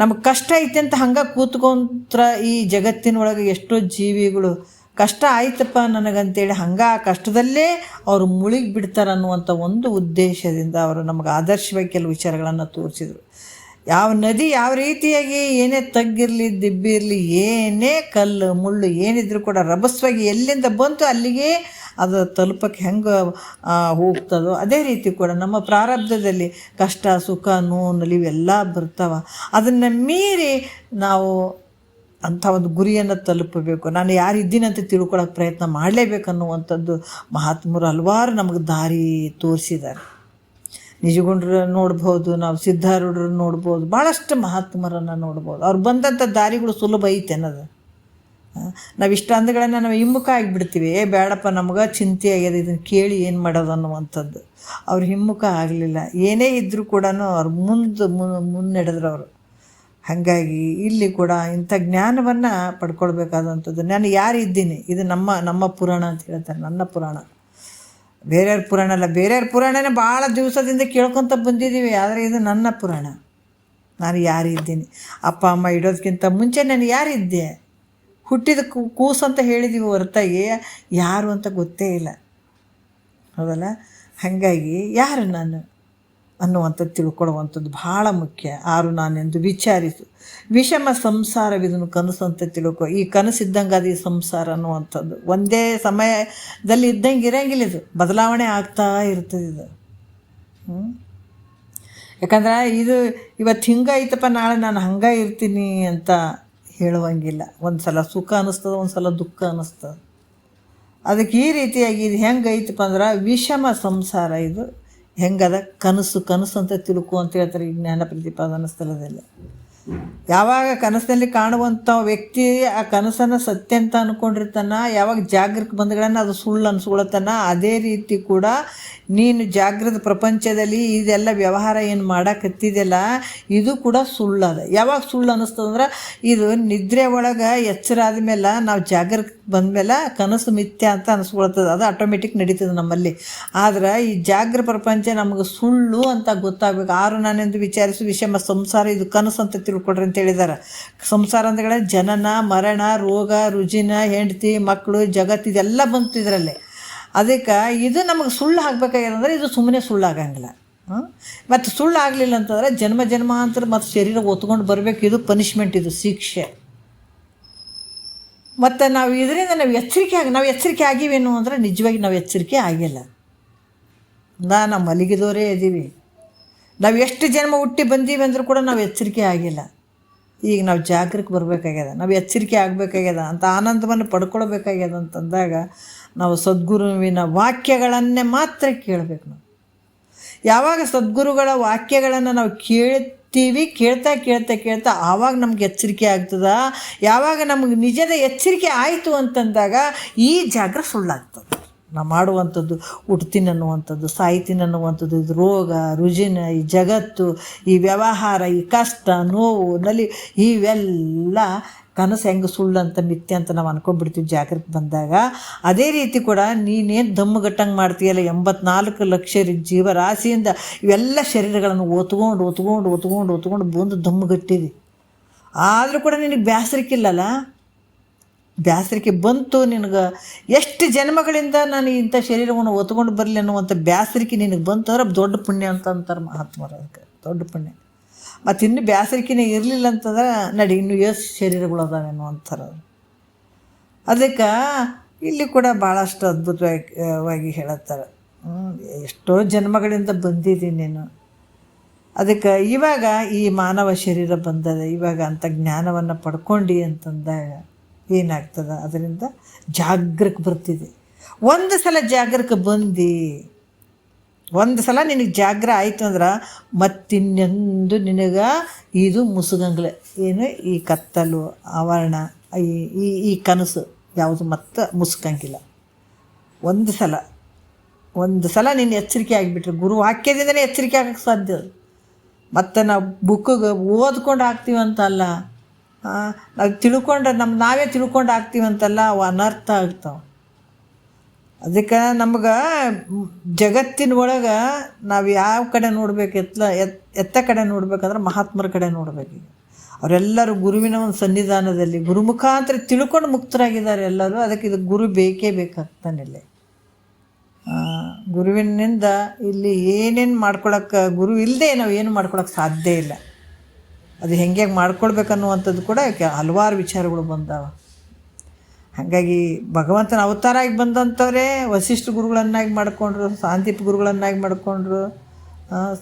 ನಮಗೆ ಕಷ್ಟ ಐತೆ ಅಂತ ಹಂಗೆ ಕೂತ್ಕೊಂತ್ರ ಈ ಜಗತ್ತಿನೊಳಗೆ ಎಷ್ಟೋ ಜೀವಿಗಳು ಕಷ್ಟ ಆಯ್ತಪ್ಪ ನನಗಂತೇಳಿ ಹಂಗೆ ಆ ಕಷ್ಟದಲ್ಲೇ ಅವರು ಮುಳುಗಿ ಬಿಡ್ತಾರೆ ಅನ್ನುವಂಥ ಒಂದು ಉದ್ದೇಶದಿಂದ ಅವರು ನಮಗೆ ಆದರ್ಶವಾಗಿ ಕೆಲವು ವಿಚಾರಗಳನ್ನು ತೋರಿಸಿದರು. ಯಾವ ನದಿ ಯಾವ ರೀತಿಯಾಗಿ ಏನೇ ತಗ್ಗಿರಲಿ ದಿಬ್ಬಿರಲಿ ಏನೇ ಕಲ್ಲು ಮುಳ್ಳು ಏನಿದ್ರು ಕೂಡ ರಭಸವಾಗಿ ಎಲ್ಲಿಂದ ಬಂತು ಅಲ್ಲಿಗೆ ಅದು ತಲುಪಕ್ಕೆ ಹೆಂಗೆ ಹೋಗ್ತದೋ ಅದೇ ರೀತಿ ಕೂಡ ನಮ್ಮ ಪ್ರಾರಬ್ಧದಲ್ಲಿ ಕಷ್ಟ ಸುಖ ನೋವು ನಲಿವೆಲ್ಲ ಬರ್ತಾವೆ. ಅದನ್ನು ಮೀರಿ ನಾವು ಅಂಥ ಒಂದು ಗುರಿಯನ್ನು ತಲುಪಬೇಕು. ನಾನು ಯಾರಿದ್ದೀನಿ ಅಂತ ತಿಳ್ಕೊಳ್ಳೋಕೆ ಪ್ರಯತ್ನ ಮಾಡಲೇಬೇಕನ್ನುವಂಥದ್ದು ಮಹಾತ್ಮರು ಹಲವಾರು ನಮಗೆ ದಾರಿ ತೋರಿಸಿದ್ದಾರೆ. ನಿಜಗುಂಡ್ರು ನೋಡ್ಬೋದು, ನಾವು ಸಿದ್ಧಾರೂಢರು ನೋಡ್ಬೋದು, ಭಾಳಷ್ಟು ಮಹಾತ್ಮರನ್ನು ನೋಡ್ಬೋದು. ಅವ್ರು ಬಂದಂಥ ದಾರಿಗಳು ಸುಲಭ ಐತೆ ಅನ್ನೋದು. ನಾವು ಇಷ್ಟ ಅಂದಗಳನ್ನು ನಾವು ಹಿಮ್ಮುಖ ಆಗಿಬಿಡ್ತೀವಿ, ಬೇಡಪ್ಪ ನಮ್ಗೆ ಚಿಂತೆ ಆಗ್ಯದ ಇದನ್ನು ಕೇಳಿ ಏನು ಮಾಡೋದು ಅನ್ನುವಂಥದ್ದು. ಅವ್ರು ಹಿಮ್ಮುಖ ಆಗಲಿಲ್ಲ, ಏನೇ ಇದ್ದರೂ ಕೂಡ ಅವ್ರು ಮುನ್ನಡೆದ್ರು ಅವರು. ಹಾಗಾಗಿ ಇಲ್ಲಿ ಕೂಡ ಇಂಥ ಜ್ಞಾನವನ್ನು ಪಡ್ಕೊಳ್ಬೇಕಾದಂಥದ್ದು. ನಾನು ಯಾರಿದ್ದೀನಿ, ಇದು ನಮ್ಮ ಪುರಾಣ ಅಂತ ಹೇಳ್ತಾರೆ, ನನ್ನ ಪುರಾಣ, ಬೇರೆಯವ್ರ ಪುರಾಣ ಅಲ್ಲ. ಬೇರೆಯವ್ರ ಪುರಾಣನೇ ಭಾಳ ದಿವಸದಿಂದ ಕೇಳ್ಕೊತ ಬಂದಿದ್ದೀವಿ, ಆದರೆ ಇದು ನನ್ನ ಪುರಾಣ. ನಾನು ಯಾರಿದ್ದೀನಿ, ಅಪ್ಪ ಅಮ್ಮ ಇಡೋದಕ್ಕಿಂತ ಮುಂಚೆ ನಾನು ಯಾರಿದ್ದೆ, ಹುಟ್ಟಿದ ಕೂಸು ಅಂತ ಹೇಳಿದ್ದೀವಿ ಹೊರತಾಗಿ ಯಾರು ಅಂತ ಗೊತ್ತೇ ಇಲ್ಲ, ಹೌದಲ್ಲ? ಹಾಗಾಗಿ ಯಾರು ನಾನು ಅನ್ನುವಂಥದ್ದು ತಿಳ್ಕೊಳ್ಳುವಂಥದ್ದು ಭಾಳ ಮುಖ್ಯ. ಆರು ನಾನೆಂದು ವಿಚಾರಿಸು, ವಿಷಮ ಸಂಸಾರವಿದನ್ನು ಕನಸು ಅಂತ ತಿಳ್ಕೊ. ಈ ಕನಸಿದ್ದಂಗೆ ಅದು ಈ ಸಂಸಾರ ಅನ್ನುವಂಥದ್ದು ಒಂದೇ ಸಮಯದಲ್ಲಿ ಇದ್ದಂಗೆ ಇರೋಂಗಿಲ್ಲ, ಇದು ಬದಲಾವಣೆ ಆಗ್ತಾ ಇರ್ತದೆ ಇದು. ಯಾಕಂದ್ರೆ ಇದು ಇವತ್ತು ಹಿಂಗೈತಪ್ಪ ನಾಳೆ ನಾನು ಹಂಗೆ ಇರ್ತೀನಿ ಅಂತ ಹೇಳುವಂಗಿಲ್ಲ. ಒಂದು ಸಲ ಸುಖ ಅನ್ನಿಸ್ತದೆ, ಒಂದು ಸಲ ದುಃಖ ಅನ್ನಿಸ್ತದೆ. ಅದಕ್ಕೆ ಈ ರೀತಿಯಾಗಿ ಇದು ಹೆಂಗೆ ಐತಪ್ಪ ಅಂದ್ರೆ ವಿಷಮ ಸಂಸಾರ, ಇದು ಹೆಂಗದ ಕನಸು ಅಂತ ತಿಳ್ಕೊ ಅಂತ ಹೇಳ್ತಾರೆ ಈ ಜ್ಞಾನ ಪ್ರತಿಪಾದನಾ ಸ್ಥಳದಲ್ಲಿ. ಯಾವಾಗ ಕನಸಿನಲ್ಲಿ ಕಾಣುವಂಥ ವ್ಯಕ್ತಿ ಆ ಕನಸನ್ನು ಸತ್ಯ ಅಂತ ಅಂದ್ಕೊಂಡಿರ್ತಾನ, ಯಾವಾಗ ಜಾಗೃತ ಬಂದಗಳನ್ನು ಅದು ಸುಳ್ಳು ಅನ್ಸ್ಕೊಳತ್ತಾನ, ಅದೇ ರೀತಿ ಕೂಡ ನೀನು ಜಾಗೃತ ಪ್ರಪಂಚದಲ್ಲಿ ಇದೆಲ್ಲ ವ್ಯವಹಾರ ಏನು ಮಾಡಕತ್ತಿದೆಯಲ್ಲ ಇದು ಕೂಡ ಸುಳ್ಳದ. ಯಾವಾಗ ಸುಳ್ಳು ಅನ್ನಿಸ್ತದಂದ್ರೆ ಇದು ನಿದ್ರೆ ಒಳಗೆ ಎಚ್ಚರ ಆದಮೇಲೆ ನಾವು ಜಾಗೃತ ಬಂದಮೇಲೆ ಕನಸು ಮಿಥ್ಯ ಅಂತ ಅನಿಸ್ಕೊಳ್ತದೆ, ಅದು ಆಟೋಮೆಟಿಕ್ ನಡೀತದೆ ನಮ್ಮಲ್ಲಿ. ಆದ್ರೆ ಈ ಜಾಗೃತ ಪ್ರಪಂಚ ನಮಗೆ ಸುಳ್ಳು ಅಂತ ಗೊತ್ತಾಗಬೇಕು. ಆರು ನಾನೆಂದು ವಿಚಾರಿಸು ವಿಷಮ ಸಂಸಾರ, ಇದು ಕನಸು ಅಂತ ತಿಳ್ಕೊಡ್ರಿ ಅಂತ ಹೇಳಿದ್ದಾರೆ. ಸಂಸಾರ ಅಂದ್ರೆ ಜನನ ಮರಣ ರೋಗ ರುಜಿನ ಹೆಂಡತಿ ಮಕ್ಕಳು ಜಗತ್ತು ಇದೆಲ್ಲ ಬಂತು ಇದರಲ್ಲಿ. ಅದಕ್ಕೆ ಇದು ನಮಗೆ ಸುಳ್ಳು ಆಗಬೇಕಾಗಿರೋದ್ರೆ ಇದು ಸುಮ್ಮನೆ ಸುಳ್ಳು ಆಗಂಗಿಲ್ಲ. ಮತ್ತು ಸುಳ್ಳು ಆಗಲಿಲ್ಲ ಅಂತಂದರೆ ಜನ್ಮಾಂತರ ಮತ್ತು ಶರೀರ ಒತ್ಕೊಂಡು ಬರಬೇಕು, ಇದು ಪನಿಷ್ಮೆಂಟ್, ಇದು ಶಿಕ್ಷೆ. ಮತ್ತು ನಾವು ಇದರಿಂದ ನಾವು ಎಚ್ಚರಿಕೆ ಆಗಿವೇನು ಅಂದರೆ ನಿಜವಾಗಿ ನಾವು ಎಚ್ಚರಿಕೆ ಆಗಿಲ್ಲ. ನಾವು ಮಲಗಿದವರೇ ಇದ್ದೀವಿ. ನಾವು ಎಷ್ಟು ಜನ್ಮ ಹುಟ್ಟಿ ಬಂದೀವಿ ಅಂದರೂ ಕೂಡ ನಾವು ಎಚ್ಚರಿಕೆ ಆಗಿಲ್ಲ. ಈಗ ನಾವು ಜಾಗೃತಿ ಬರಬೇಕಾಗ್ಯದ, ನಾವು ಎಚ್ಚರಿಕೆ ಆಗಬೇಕಾಗ್ಯದ ಅಂತ ಆನಂದವನ್ನು ಪಡ್ಕೊಳ್ಬೇಕಾಗ್ಯದ ಅಂತಂದಾಗ ನಾವು ಸದ್ಗುರುವಿನ ವಾಕ್ಯಗಳನ್ನೇ ಮಾತ್ರ ಕೇಳಬೇಕು. ನಾವು ಯಾವಾಗ ಸದ್ಗುರುಗಳ ವಾಕ್ಯಗಳನ್ನು ನಾವು ಕೇಳ್ತಾ ಆವಾಗ ನಮ್ಗೆ ಎಚ್ಚರಿಕೆ ಆಗ್ತದ. ಯಾವಾಗ ನಮಗೆ ನಿಜದ ಎಚ್ಚರಿಕೆ ಆಯಿತು ಅಂತಂದಾಗ ಈ ಜಾಗೃತಿ ಸುಳ್ಳಾಗ್ತದೆ. ನಾವು ಮಾಡುವಂಥದ್ದು ಹುಟ್ತೀನಿ ಅನ್ನುವಂಥದ್ದು, ಸಾಯ್ತೀನಿ ಅನ್ನುವಂಥದ್ದು, ಇದು ರೋಗ ರುಜಿನ, ಈ ಜಗತ್ತು, ಈ ವ್ಯವಹಾರ, ಈ ಕಷ್ಟ ನೋವು ನಲಿ, ಇವೆಲ್ಲ ಕನಸು ಹೆಂಗೆ ಸುಳ್ಳು ಅಂತ ಮಿಥ್ಯ ಅಂತ ನಾವು ಅನ್ಕೊಂಡ್ಬಿಡ್ತೀವಿ ಜಾಗೃತಿ ಬಂದಾಗ. ಅದೇ ರೀತಿ ಕೂಡ ನೀನೇನು ದಮ್ಮುಗಟ್ಟಂಗೆ ಮಾಡ್ತೀಯಲ್ಲ, 84 ಲಕ್ಷ ಜೀವರಾಶಿಯಿಂದ ಇವೆಲ್ಲ ಶರೀರಗಳನ್ನು ಒತ್ಕೊಂಡು ಬಂದು ದಮ್ಮುಗಟ್ಟಿದೆ. ಆದರೂ ಕೂಡ ನಿನಗೆ ಬೇಸರಿಕಿಲ್ಲಲ್ಲ, ಬೇಸರಿಕೆ ಬಂತು ನಿನಗೆ. ಎಷ್ಟು ಜನ್ಮಗಳಿಂದ ನಾನು ಇಂಥ ಶರೀರವನ್ನು ಒತ್ಕೊಂಡು ಬರಲಿ ಅನ್ನುವಂಥ ಬೇಸರಿಕೆ ನಿನಗೆ ಬಂತು ಅಂದ್ರೆ ದೊಡ್ಡ ಪುಣ್ಯ ಅಂತ ಅಂತಾರೆ ಮಹಾತ್ಮರು. ಅದಕ್ಕೆ ದೊಡ್ಡ ಪುಣ್ಯ. ಮತ್ತು ಇನ್ನು ಬೇಸರಿಕೆನೇ ಇರಲಿಲ್ಲ ಅಂತಂದ್ರೆ ನಡಿ ಇನ್ನೂ ಎಷ್ಟು ಶರೀರಗಳು ಅದಾವೇನೋ ಅಂತಾರೆ. ಅದಕ್ಕೆ ಇಲ್ಲಿ ಕೂಡ ಭಾಳಷ್ಟು ಅದ್ಭುತವಾಗಿ ಹೇಳುತ್ತಾರೆ, ಎಷ್ಟೋ ಜನ್ಮಗಳಿಂದ ಬಂದಿದ್ದೀನಿ ನೀನು. ಅದಕ್ಕೆ ಇವಾಗ ಈ ಮಾನವ ಶರೀರ ಬಂದದ, ಇವಾಗ ಅಂಥ ಜ್ಞಾನವನ್ನು ಪಡ್ಕೊಂಡು ಅಂತಂದಾಗ ಏನಾಗ್ತದೆ, ಅದರಿಂದ ಜಾಗೃತಿ ಬರ್ತಿದೆ. ಒಂದು ಸಲ ಜಾಗೃತಿ ಬಂದು ಒಂದು ಸಲ ನಿನಗೆ ಜಾಗ್ರ ಆಯಿತು ಅಂದ್ರೆ ಮತ್ತಿನ್ನೆಂದು ನಿನಗೆ ಇದು ಮುಸುಗಂಗ್ಲೆ, ಏನು ಈ ಕತ್ತಲು ಆವರಣ ಈ ಕನಸು ಯಾವುದು ಮತ್ತೆ ಮುಸುಕಂಗಿಲ್ಲ. ಒಂದು ಸಲ ನೀನು ಎಚ್ಚರಿಕೆ ಆಗಿಬಿಟ್ರೆ ಗುರು ವಾಕ್ಯದಿಂದಲೇ ಎಚ್ಚರಿಕೆ ಆಗೋಕ್ಕೆ ಸಾಧ್ಯ. ಮತ್ತು ನಾವು ಬುಕ್ಕಿಗೆ ಓದ್ಕೊಂಡು ಆಗ್ತೀವಂತಲ್ಲ, ನಾವು ನಾವೇ ತಿಳ್ಕೊಂಡು ಆಗ್ತೀವಂತಲ್ಲ, ಅವು ಅನರ್ಥ ಆಗ್ತಾವೆ. ಅದಕ್ಕೆ ನಮ್ಗೆ ಜಗತ್ತಿನ ಒಳಗೆ ನಾವು ಯಾವ ಕಡೆ ನೋಡ್ಬೇಕು, ಎತ್ತ ಕಡೆ ನೋಡ್ಬೇಕಂದ್ರೆ ಮಹಾತ್ಮರ ಕಡೆ ನೋಡ್ಬೇಕು. ಅವರೆಲ್ಲರೂ ಗುರುವಿನ ಒಂದು ಸನ್ನಿಧಾನದಲ್ಲಿ ಗುರು ಮುಖಾಂತರ ತಿಳ್ಕೊಂಡು ಮುಕ್ತರಾಗಿದ್ದಾರೆ ಎಲ್ಲರೂ. ಅದಕ್ಕೆ ಇದು ಗುರು ಬೇಕೇ ಬೇಕಾಗ್ತಾನಿಲ್ಲ. ಗುರುವಿನಿಂದ ಇಲ್ಲಿ ಏನೇನು ಮಾಡ್ಕೊಳಕ್ಕೆ, ಗುರು ಇಲ್ಲದೆ ನಾವು ಏನು ಮಾಡ್ಕೊಳಕ್ಕೆ ಸಾಧ್ಯ ಇಲ್ಲ. ಅದು ಹೆಂಗೆ ಮಾಡ್ಕೊಳ್ಬೇಕನ್ನುವಂಥದ್ದು ಕೂಡ ಹಲವಾರು ವಿಚಾರಗಳು ಬಂದಾವ. ಹಾಗಾಗಿ ಭಗವಂತನ ಅವತಾರ ಆಗಿ ಬಂದಂಥವರೇ ವಸಿಷ್ಠ ಗುರುಗಳನ್ನಾಗಿ ಮಾಡಿಕೊಂಡ್ರು, ಸಾಂದೀಪ ಗುರುಗಳನ್ನಾಗಿ ಮಾಡಿಕೊಂಡ್ರು,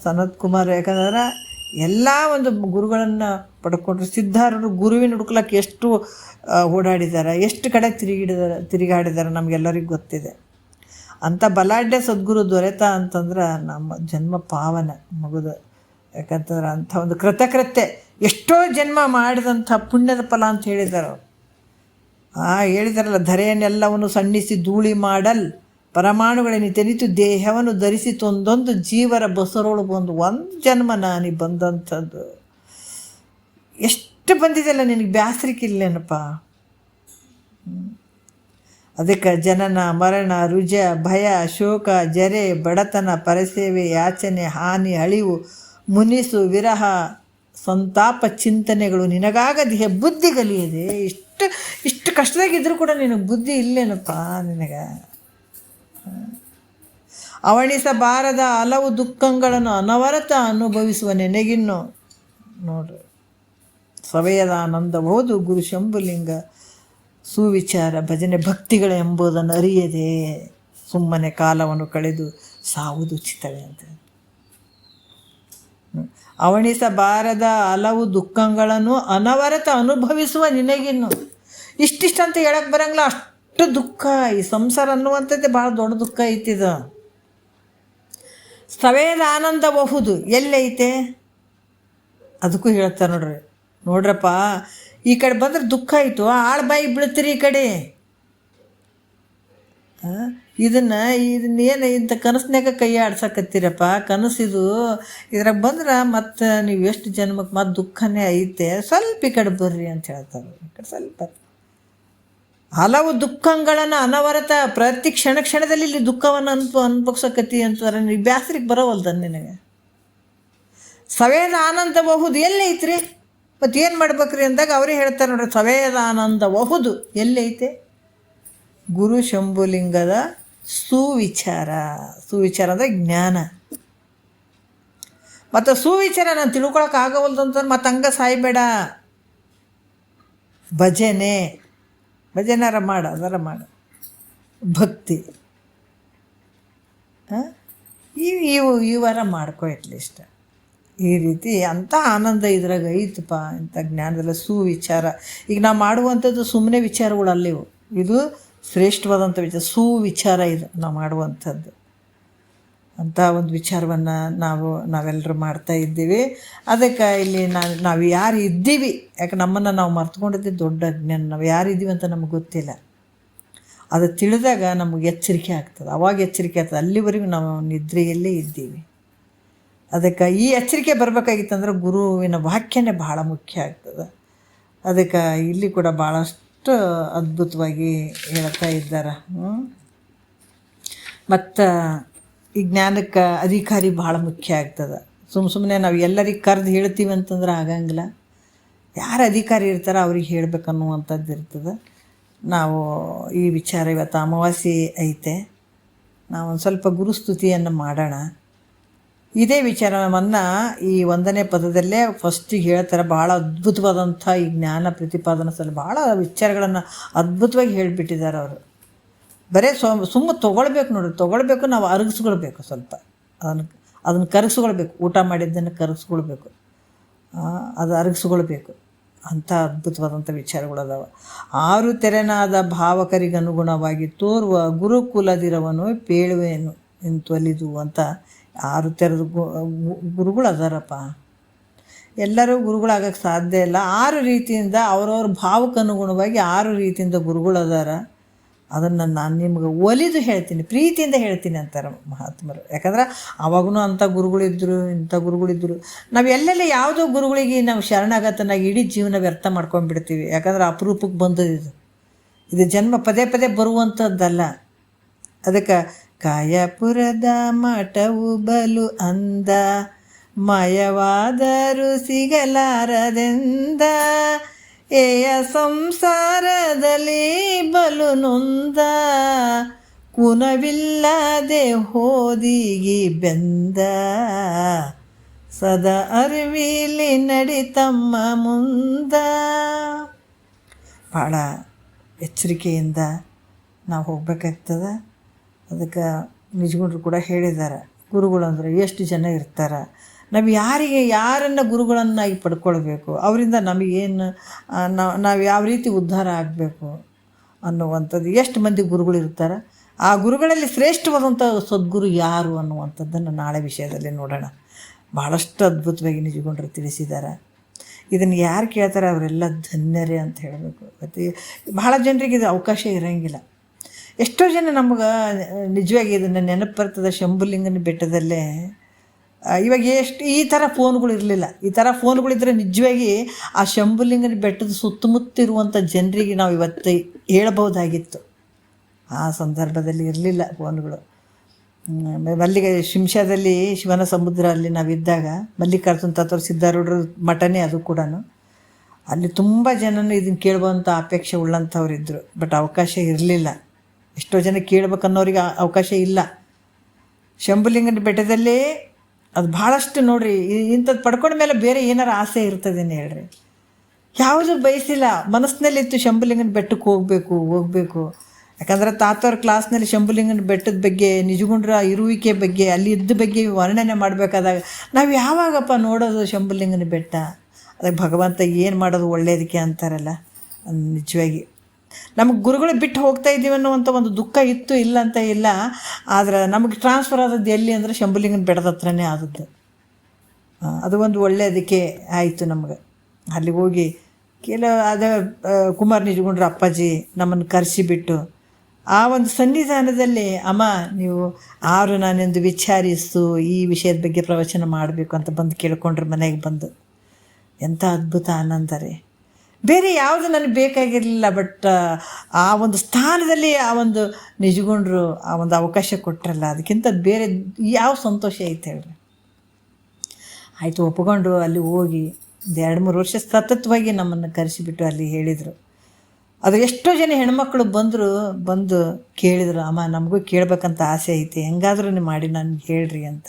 ಸನತ್ ಕುಮಾರ್. ಯಾಕಂದ್ರೆ ಎಲ್ಲ ಒಂದು ಗುರುಗಳನ್ನು ಪಡ್ಕೊಂಡ್ರು. ಸಿದ್ಧಾರರು ಗುರುವಿನ ಹುಡುಕ್ಲಕ್ಕೆ ಎಷ್ಟು ಓಡಾಡಿದ್ದಾರೆ, ಎಷ್ಟು ಕಡೆ ತಿರುಗಾಡಿದ್ದಾರೆ ನಮಗೆಲ್ಲರಿಗೂ ಗೊತ್ತಿದೆ. ಅಂಥ ಬಲಾಢ್ಯ ಸದ್ಗುರು ದೊರೆತ ಅಂತಂದ್ರೆ ನಮ್ಮ ಜನ್ಮ ಪಾವನ ಮಗುದ. ಯಾಕಂತಂದ್ರೆ ಅಂಥ ಒಂದು ಕೃತಕೃತ್ಯ ಎಷ್ಟೋ ಜನ್ಮ ಮಾಡಿದಂಥ ಪುಣ್ಯದ ಫಲ ಅಂತ ಹೇಳಿದ್ದಾರೆ ಅವರು. ಹೇಳಿದಾರಲ್ಲ, ಧರೆಯನ್ನೆಲ್ಲವನ್ನು ಸಣ್ಣಿಸಿ ಧೂಳಿ ಮಾಡಲ್, ಪರಮಾಣುಗಳನ್ನು ತೆನಿತು ದೇಹವನ್ನು ಧರಿಸಿ ತೊಂದೊಂದು ಜೀವರ ಬಸರೋಳು ಬಂದು. ಒಂದು ಜನ್ಮ ನೀ ಬಂದಂಥದ್ದು ಎಷ್ಟು ಬಂದಿದೆಯಲ್ಲ, ನಿನಗೆ ಬ್ಯಾಸರಿಕಿಲ್ಲೇನಪ್ಪ. ಅದಕ್ಕೆ ಜನನ ಮರಣ ರುಜ ಭಯ ಶೋಕ ಜರೆ ಬಡತನ ಪರಸೇವೆ ಯಾಚನೆ ಹಾನಿ ಅಳಿವು ಮುನಿಸು ವಿರಹ ಸಂತಾಪ ಚಿಂತನೆಗಳು ನಿನಗಾಗದೆ ಬುದ್ಧಿ ಕಲಿಯದೆ. ಇಷ್ಟು ಕಷ್ಟದಾಗಿದ್ದರೂ ಕೂಡ ನಿನಗೆ ಬುದ್ಧಿ ಇಲ್ಲೇನಪ್ಪ ನಿನಗೆ. ಅವಣಿಸಬಾರದ ಹಲವು ದುಃಖಗಳನ್ನು ಅನವರತ ಅನುಭವಿಸುವ ನೆನೆಗಿನ್ನು ನೋಡ್ರಿ. ಸವೆಯದ ಆನಂದಬಹುದು ಗುರು ಶಂಭುಲಿಂಗ ಸುವಿಚಾರ ಭಜನೆ ಭಕ್ತಿಗಳು ಎಂಬುದನ್ನು ಅರಿಯದೆ ಸುಮ್ಮನೆ ಕಾಲವನ್ನು ಕಳೆದು ಸಾವುದು ಉಚಿತವೇ ಅಂತ. ಅವಣಿಸಬಾರದ ಹಲವು ದುಃಖಗಳನ್ನು ಅನವರತ ಅನುಭವಿಸುವ ನಿನಗಿನ್ನು. ಇಷ್ಟಿಷ್ಟಂತ ಹೇಳಕ್ಕೆ ಬರಂಗಿಲ್ಲ, ಅಷ್ಟು ದುಃಖ. ಈ ಸಂಸಾರ ಅನ್ನುವಂಥದ್ದೇ ಭಾಳ ದೊಡ್ಡ ದುಃಖ ಐತಿದ. ಸವೇದ ಆನಂದಬಹುದು ಎಲ್ಲೈತೆ ಅದಕ್ಕೂ ಹೇಳ್ತಾರೆ ನೋಡ್ರಪ್ಪ. ಈ ಕಡೆ ಬಂದ್ರೆ ದುಃಖ ಆಯಿತು, ಬಾಯಿ ಬೀಳ್ತೀರಿ ಈ ಕಡೆ. ಇದನ್ನೇನು ಇಂಥ ಕನಸ್ನಾಗ ಕೈ ಆಡ್ಸಕತ್ತೀರಪ್ಪ, ಕನಸಿದು. ಇದ್ರಾಗ ಬಂದ್ರೆ ಮತ್ತು ನೀವು ಎಷ್ಟು ಜನ್ಮಕ್ಕೆ ಮತ್ತು ದುಃಖನೇ ಐತೆ, ಸ್ವಲ್ಪ ಈ ಕಡೆ ಬರ್ರಿ ಅಂತ ಹೇಳ್ತಾರೆ. ಈ ಕಡೆ ಸ್ವಲ್ಪ ಹಲವು ದುಃಖಗಳನ್ನು ಅನವರತ ಪ್ರತಿ ಕ್ಷಣದಲ್ಲಿ ಇಲ್ಲಿ ದುಃಖವನ್ನು ಅನ್ಭವಿಸಕತ್ತಿ ಅಂತಾರೆ. ನೀವು ಬ್ಯಾಸ್ರಿಗೆ ಬರೋವಲ್ದ ನಿನಗೆ. ಸವೇದ ಆನಂದಬಹುದು ಎಲ್ಲೈತ್ರಿ, ಮತ್ತು ಏನು ಮಾಡ್ಬೇಕ್ರಿ ಅಂದಾಗ ಅವರೇ ಹೇಳ್ತಾರೆ ನೋಡ್ರಿ, ಸವೇದ ಆನಂದಬಹುದು ಎಲ್ಲೈತೆ ಗುರು ಶಂಭುಲಿಂಗದ ಸುವಿಚಾರ. ಸುವಿಚಾರ ಅಂದರೆ ಜ್ಞಾನ. ಮತ್ತು ಸುವಿಚಾರ ನಾನು ತಿಳ್ಕೊಳಕ್ಕೆ ಆಗವಲ್ದು ಅಂತಂದ್ರೆ ಮತ್ತು ಹಂಗೆ ಸಾಯ್ಬೇಡ. ಭಜನಾರ ಮಾಡು, ಅದರ ಮಾಡು. ಭಕ್ತಿ ಇವರ ಮಾಡ್ಕೊ ಅಟ್ಲೀಸ್ಟ್. ಈ ರೀತಿ ಅಂಥ ಆನಂದ ಇದ್ರಾಗ ಐತಪ್ಪ, ಇಂಥ ಜ್ಞಾನದಲ್ಲ ಸುವಿಚಾರ. ಈಗ ನಾವು ಮಾಡುವಂಥದ್ದು ಸುಮ್ಮನೆ ವಿಚಾರಗಳಲ್ಲಿವು, ಇದು ಶ್ರೇಷ್ಠವಾದಂಥ ವಿಚಾರ, ಸುವಿಚಾರ ಇದು ನಾವು ಮಾಡುವಂಥದ್ದು. ಅಂಥ ಒಂದು ವಿಚಾರವನ್ನು ನಾವೆಲ್ಲರೂ ಮಾಡ್ತಾ ಇದ್ದೀವಿ. ಅದಕ್ಕೆ ಇಲ್ಲಿ ನಾವು ಯಾರು ಇದ್ದೀವಿ, ಯಾಕೆ ನಮ್ಮನ್ನು ನಾವು ಮರ್ತ್ಕೊಂಡಿದ್ದೆ ದೊಡ್ಡ ಅಜ್ಞಾನ. ನಾವು ಯಾರು ಇದ್ದೀವಿ ಅಂತ ನಮಗೆ ಗೊತ್ತಿಲ್ಲ. ಅದು ತಿಳಿದಾಗ ನಮಗೆ ಎಚ್ಚರಿಕೆ ಆಗ್ತದೆ, ಅವಾಗ ಎಚ್ಚರಿಕೆ ಆಗ್ತದೆ. ಅಲ್ಲಿವರೆಗೂ ನಾವು ನಿದ್ರೆಯಲ್ಲೇ ಇದ್ದೀವಿ. ಅದಕ್ಕೆ ಈ ಎಚ್ಚರಿಕೆ ಬರಬೇಕಾಗಿತ್ತಂದ್ರೆ ಗುರುವಿನ ವಾಕ್ಯನೇ ಭಾಳ ಮುಖ್ಯ ಆಗ್ತದೆ. ಅದಕ್ಕೆ ಇಲ್ಲಿ ಕೂಡ ಭಾಳಷ್ಟು ಅದ್ಭುತವಾಗಿ ಹೇಳ್ತಾ ಇದ್ದಾರೆ. ಮತ್ತು ಈ ಜ್ಞಾನಕ್ಕೆ ಅಧಿಕಾರಿ ಭಾಳ ಮುಖ್ಯ ಆಗ್ತದೆ. ಸುಮ್ಮನೆ ನಾವು ಎಲ್ಲರಿಗೆ ಕರೆದು ಹೇಳ್ತೀವಿ ಅಂತಂದ್ರೆ ಆಗಂಗಿಲ್ಲ. ಯಾರು ಅಧಿಕಾರಿ ಇರ್ತಾರೋ ಅವ್ರಿಗೆ ಹೇಳ್ಬೇಕನ್ನುವಂಥದ್ದು ಇರ್ತದೆ. ನಾವು ಈ ವಿಚಾರ ಇವತ್ತು ಅಮಾವಾಸ್ಯೆ ಐತೆ, ನಾವೊಂದು ಸ್ವಲ್ಪ ಗುರುಸ್ತುತಿಯನ್ನು ಮಾಡೋಣ. ಇದೇ ವಿಚಾರವನ್ನು ಈ 1ನೇ ಪದದಲ್ಲೇ ಫಸ್ಟಿಗೆ ಹೇಳ್ತಾರೆ. ಭಾಳ ಅದ್ಭುತವಾದಂಥ ಈ ಜ್ಞಾನ ಪ್ರತಿಪಾದನಾ ಸಲ ಭಾಳ ವಿಚಾರಗಳನ್ನು ಅದ್ಭುತವಾಗಿ ಹೇಳಿಬಿಟ್ಟಿದ್ದಾರೆ ಅವರು. ಬರೀ ಸುಮ್ಮ ತೊಗೊಳ್ಬೇಕು ತೊಗೊಳ್ಬೇಕು, ನಾವು ಅರಗಿಸ್ಕೊಳ್ಬೇಕು, ಸ್ವಲ್ಪ ಅದನ್ನು ಕರಗಿಸ್ಕೊಳ್ಬೇಕು. ಊಟ ಮಾಡಿದ್ದನ್ನು ಕರಗಿಸ್ಕೊಳ್ಬೇಕು, ಅದು ಅರಗಿಸ್ಕೊಳ್ಬೇಕು. ಅಂಥ ಅದ್ಭುತವಾದಂಥ ವಿಚಾರಗಳದಾವ. 6 ತೆರೆನಾದ ಭಾವಕರಿಗನುಗುಣವಾಗಿ ತೋರುವ ಗುರುಕುಲದಿರವನು ಪೇಳುವೆನು ಇಂತೊಲಿದು ಅಂತ 6 ತೆರೆದ ಗುರುಗಳು ಅದಾರಪ್ಪ. ಎಲ್ಲರೂ ಗುರುಗಳಾಗಕ್ಕೆ ಸಾಧ್ಯ ಇಲ್ಲ. 6 ರೀತಿಯಿಂದ ಅವ್ರವ್ರ ಭಾವಕ್ಕೆ ಅನುಗುಣವಾಗಿ 6 ರೀತಿಯಿಂದ ಗುರುಗಳು ಅದಾರ. ಅದನ್ನು ನಾನು ನಿಮ್ಗೆ ಒಲಿದು ಹೇಳ್ತೀನಿ, ಪ್ರೀತಿಯಿಂದ ಹೇಳ್ತೀನಿ ಅಂತಾರೆ ಮಹಾತ್ಮರು. ಯಾಕಂದ್ರೆ ಅವಾಗೂ ಅಂಥ ಗುರುಗಳಿದ್ದರು, ಇಂಥ ಗುರುಗಳಿದ್ದರು. ನಾವು ಎಲ್ಲೆಲ್ಲಿ ಯಾವುದೋ ಗುರುಗಳಿಗೆ ನಾವು ಶರಣಾಗತನಾಗಿ ಇಡೀ ಜೀವನ ವ್ಯರ್ಥ ಮಾಡ್ಕೊಂಡ್ಬಿಡ್ತೀವಿ. ಯಾಕಂದ್ರೆ ಅಪರೂಪಕ್ಕೆ ಬಂದದ್ದು ಇದು ಜನ್ಮ ಪದೇ ಪದೇ ಬರುವಂಥದ್ದಲ್ಲ. ಅದಕ್ಕೆ ಕಾಯಪುರದ ಮಠವು ಬಲು ಅಂದ, ಮಯವಾದರೂ ಸಿಗಲಾರದೆಂದ, ಏಯ ಸಂಸಾರದಲ್ಲಿ ಬಲು ನೊಂದ, ಕುನವಿಲ್ಲದೆ ಹೋದಿಗಿ ಬೆಂದ, ಸದಾ ಅರಿವಿಲಿ ನಡಿತಮ್ಮ ಮುಂದ. ಭಾಳ ಎಚ್ಚರಿಕೆಯಿಂದ ನಾವು ಹೋಗ್ಬೇಕಾಗ್ತದೆ. ಅದಕ್ಕೆ ನಿಜಗುಂಡ್ರು ಕೂಡ ಹೇಳಿದ್ದಾರೆ, ಗುರುಗಳು ಅಂದರೆ ಎಷ್ಟು ಜನ ಇರ್ತಾರೆ, ನಾವು ಯಾರನ್ನು ಗುರುಗಳನ್ನಾಗಿ ಪಡ್ಕೊಳ್ಬೇಕು, ಅವರಿಂದ ನಮಗೇನು ನಾವು ಯಾವ ರೀತಿ ಉದ್ಧಾರ ಆಗಬೇಕು ಅನ್ನುವಂಥದ್ದು. ಎಷ್ಟು ಮಂದಿ ಗುರುಗಳು ಇರ್ತಾರೆ, ಆ ಗುರುಗಳಲ್ಲಿ ಶ್ರೇಷ್ಠವಾದಂಥ ಸದ್ಗುರು ಯಾರು ಅನ್ನುವಂಥದ್ದನ್ನು ನಾಳೆ ವಿಷಯದಲ್ಲಿ ನೋಡೋಣ. ಭಾಳಷ್ಟು ಅದ್ಭುತವಾಗಿ ನಿಜಗುಂಡ್ರು ತಿಳಿಸಿದ್ದಾರೆ. ಇದನ್ನು ಯಾರು ಕೇಳ್ತಾರೆ ಅವರೆಲ್ಲ ಧನ್ಯರೇ ಅಂತ ಹೇಳಬೇಕು. ಮತ್ತು ಭಾಳ ಜನರಿಗೆ ಇದು ಅವಕಾಶ ಇರೋಂಗಿಲ್ಲ. ಎಷ್ಟೋ ಜನ ನಮ್ಗೆ ನಿಜವಾಗಿ ಇದನ್ನು ನೆನಪು ಬರ್ತದೆ. ಶಂಭುಲಿಂಗನ ಬೆಟ್ಟದಲ್ಲೇ ಇವಾಗ ಈ ಥರ ಫೋನ್ಗಳು ಇರಲಿಲ್ಲ. ಈ ಥರ ಫೋನ್ಗಳಿದ್ದರೆ ನಿಜವಾಗಿ ಆ ಶಂಭುಲಿಂಗನ ಬೆಟ್ಟದ ಸುತ್ತಮುತ್ತ ಇರುವಂಥ ಜನರಿಗೆ ನಾವು ಇವತ್ತು ಹೇಳ್ಬೋದಾಗಿತ್ತು. ಆ ಸಂದರ್ಭದಲ್ಲಿ ಇರಲಿಲ್ಲ ಫೋನ್ಗಳು. ಶಿಂಷಾದಲ್ಲಿ ಶಿವನ ಸಮುದ್ರ ಅಲ್ಲಿ ನಾವಿದ್ದಾಗ ಮಲ್ಲಿಕಾರ್ಜುನ ತಾತವ್ರು ಸಿದ್ಧಾರೂಢರ ಮಠನೇ ಅದು ಕೂಡ. ಅಲ್ಲಿ ತುಂಬ ಜನನು ಇದನ್ನು ಕೇಳುವಂಥ ಅಪೇಕ್ಷೆ ಉಳ್ಳಂಥವ್ರಿದ್ದರು. ಬಟ್ ಅವಕಾಶ ಇರಲಿಲ್ಲ. ಎಷ್ಟೋ ಜನ ಕೇಳ್ಬೇಕನ್ನೋರಿಗೆ ಅವಕಾಶ ಇಲ್ಲ. ಶಂಭುಲಿಂಗನ ಬೆಟ್ಟದಲ್ಲಿ ಅದು ಭಾಳಷ್ಟು ನೋಡಿರಿ, ಇಂಥದ್ದು ಪಡ್ಕೊಂಡ ಮೇಲೆ ಬೇರೆ ಏನಾರು ಆಸೆ ಇರ್ತದೇನೆ ಹೇಳ್ರಿ. ಯಾವುದೂ ಬಯಸಿಲ್ಲ, ಮನಸ್ಸಿನಲ್ಲಿತ್ತು ಶಂಭುಲಿಂಗನ ಬೆಟ್ಟಕ್ಕೆ ಹೋಗಬೇಕು. ಯಾಕಂದ್ರೆ ತಾತವ್ರ ಕ್ಲಾಸ್ನಲ್ಲಿ ಶಂಭುಲಿಂಗನ ಬೆಟ್ಟದ ಬಗ್ಗೆ, ನಿಜಗುಂಡ್ರ ಇರುವಿಕೆ ಬಗ್ಗೆ, ಅಲ್ಲಿ ಇದ್ದ ಬಗ್ಗೆ ವರ್ಣನೆ ಮಾಡಬೇಕಾದಾಗ ನಾವು ಯಾವಾಗಪ್ಪ ನೋಡೋದು ಶಂಭುಲಿಂಗನ ಬೆಟ್ಟ? ಅದಕ್ಕೆ ಭಗವಂತ ಏನು ಮಾಡೋದು ಒಳ್ಳೆಯದಕ್ಕೆ ಅಂತಾರಲ್ಲ. ನಿಜವಾಗಿ ನಮಗೆ ಗುರುಗಳು ಬಿಟ್ಟು ಹೋಗ್ತಾ ಇದ್ದೀವಿ ಅನ್ನೋವಂಥ ಒಂದು ದುಃಖ ಇತ್ತು, ಇಲ್ಲ ಅಂತ ಇಲ್ಲ. ಆದರೆ ನಮಗೆ ಟ್ರಾನ್ಸ್ಫರ್ ಆದದ್ದು ಎಲ್ಲಿ ಅಂದರೆ ಶಂಭುಲಿಂಗನ ಬೆಟ್ಟದ ಹತ್ರನೇ ಆದದ್ದು. ಅದು ಒಂದು ಒಳ್ಳೆಯದಕ್ಕೆ ಆಯಿತು ನಮಗೆ. ಅಲ್ಲಿ ಹೋಗಿ ಕುಮಾರ ನಿಜಗುಂಡ್ರ ಅಪ್ಪಾಜಿ ನಮ್ಮನ್ನು ಕರೆಸಿಬಿಟ್ಟು ಆ ಒಂದು ಸನ್ನಿಧಾನದಲ್ಲಿ, ಅಮ್ಮ ನೀವು ಆರು ನಾನೆಂದು ವಿಚಾರಿಸು, ಈ ವಿಷಯದ ಬಗ್ಗೆ ಪ್ರವಚನ ಮಾಡಬೇಕು ಅಂತ ಬಂದು ಕೇಳ್ಕೊಂಡ್ರೆ ಮನೆಗೆ ಬಂದು. ಎಂಥ ಅದ್ಭುತ ಆನಂದ ರೀ. ಬೇರೆ ಯಾವುದು ನನಗೆ ಬೇಕಾಗಿರಲಿಲ್ಲ. ಬಟ್ ಆ ಒಂದು ಸ್ಥಾನದಲ್ಲಿ ಆ ಒಂದು ನಿಜಗುಂಡ್ರು ಆ ಒಂದು ಅವಕಾಶ ಕೊಟ್ಟರಲ್ಲ, ಅದಕ್ಕಿಂತ ಬೇರೆ ಯಾವ ಸಂತೋಷ ಐತೆ ಹೇಳ್ರಿ. ಆಯಿತು ಒಪ್ಕೊಂಡು ಅಲ್ಲಿ ಹೋಗಿ 2-3 ವರ್ಷ ಸತತವಾಗಿ ನಮ್ಮನ್ನು ಕರೆಸಿಬಿಟ್ಟು ಅಲ್ಲಿ ಹೇಳಿದರು. ಅದು ಎಷ್ಟೋ ಜನ ಹೆಣ್ಮಕ್ಳು ಬಂದು ಕೇಳಿದರು, ಅಮ್ಮ ನಮಗೂ ಕೇಳಬೇಕಂತ ಆಸೆ ಐತಿ, ಹೆಂಗಾದ್ರೂ ಮಾಡಿ ನನಗೆ ಹೇಳ್ರಿ ಅಂತ.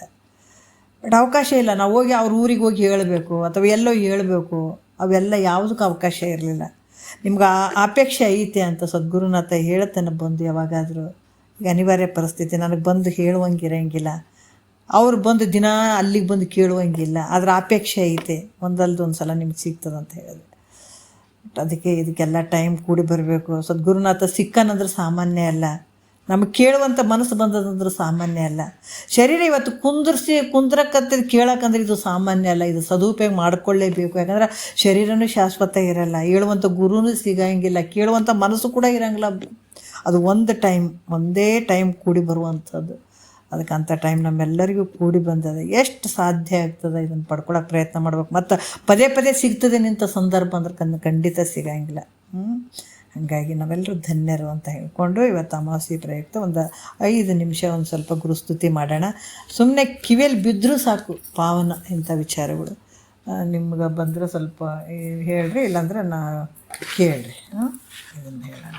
ಬಟ್ ಅವಕಾಶ ಇಲ್ಲ. ನಾವು ಹೋಗಿ ಅವ್ರ ಊರಿಗೆ ಹೋಗಿ ಹೇಳಬೇಕು ಅಥವಾ ಎಲ್ಲೋ ಹೇಳಬೇಕು, ಅವೆಲ್ಲ ಯಾವುದಕ್ಕೂ ಅವಕಾಶ ಇರಲಿಲ್ಲ. ನಿಮ್ಗೆ ಅಪೇಕ್ಷೆ ಐತೆ ಅಂತ ಸದ್ಗುರುನಾಥ ಹೇಳ್ತಾನೆ ಬಂದು ಯಾವಾಗಾದರೂ. ಈಗ ಅನಿವಾರ್ಯ ಪರಿಸ್ಥಿತಿ, ನನಗೆ ಬಂದು ಹೇಳುವಂಗಿರಂಗಿಲ್ಲ, ಅವ್ರು ಬಂದು ದಿನ ಅಲ್ಲಿಗೆ ಬಂದು ಕೇಳುವಂಗಿಲ್ಲ. ಅದರ ಅಪೇಕ್ಷೆ ಐತೆ, ಒಂದಲ್ದೊಂದು ಸಲ ನಿಮ್ಗೆ ಸಿಗ್ತದಂತ ಹೇಳಿದೆ. ಅದಕ್ಕೆ ಇದಕ್ಕೆಲ್ಲ ಟೈಮ್ ಕೂಡಿ ಬರಬೇಕು. ಸದ್ಗುರುನಾಥ ಸಿಕ್ಕನಂದ್ರೆ ಸಾಮಾನ್ಯ ಅಲ್ಲ, ನಮಗೆ ಕೇಳುವಂಥ ಮನಸ್ಸು ಬಂದದಂದ್ರೆ ಸಾಮಾನ್ಯ ಅಲ್ಲ. ಶರೀರ ಇವತ್ತು ಕುಂದ್ರಕ್ಕಂಥದ್ದು ಕೇಳೋಕ್ಕಂದ್ರೆ ಇದು ಸಾಮಾನ್ಯ ಅಲ್ಲ. ಇದು ಸದುಪಯೋಗ ಮಾಡಿಕೊಳ್ಳೇಬೇಕು. ಯಾಕಂದ್ರೆ ಶರೀರನೂ ಶಾಶ್ವತ ಇರಲ್ಲ, ಹೇಳುವಂಥ ಗುರುನೂ ಸಿಗೋಂಗಿಲ್ಲ, ಕೇಳುವಂಥ ಮನಸ್ಸು ಕೂಡ ಇರೋಂಗಿಲ್ಲ. ಅದು ಒಂದೇ ಟೈಮ್ ಕೂಡಿ ಬರುವಂಥದ್ದು. ಅದಕ್ಕೆ ಅಂಥ ಟೈಮ್ ನಮ್ಮೆಲ್ಲರಿಗೂ ಕೂಡಿ ಬಂದದ. ಎಷ್ಟು ಸಾಧ್ಯ ಆಗ್ತದೆ ಇದನ್ನು ಪಡ್ಕೊಳ್ಳೋಕೆ ಪ್ರಯತ್ನ ಮಾಡ್ಬೇಕು. ಮತ್ತು ಪದೇ ಸಿಗ್ತದೆ ನಿಂಥ ಸಂದರ್ಭ ಅಂದ್ರೆ ಖಂಡಿತ ಸಿಗೋಂಗಿಲ್ಲ. ಹಾಗಾಗಿ ನಾವೆಲ್ಲರೂ ಧನ್ಯರು ಅಂತ ಹೇಳ್ಕೊಂಡು ಇವತ್ತು ಅಮಾವಾಸ್ಯೆ ಪ್ರಯುಕ್ತ ಒಂದು 5 ನಿಮಿಷ ಒಂದು ಸ್ವಲ್ಪ ಗುರುಸ್ತುತಿ ಮಾಡೋಣ. ಸುಮ್ಮನೆ ಕಿವಿಯಲ್ಲಿ ಬಿದ್ದರೂ ಸಾಕು ಪಾವನ ಇಂಥ ವಿಚಾರಗಳು. ನಿಮ್ಗೆ ಬಂದರೆ ಸ್ವಲ್ಪ ಹೇಳ್ರಿ, ಇಲ್ಲಾಂದ್ರೆ ಕೇಳ್ರಿ. ಇದನ್ನು ಹೇಳೋಣ.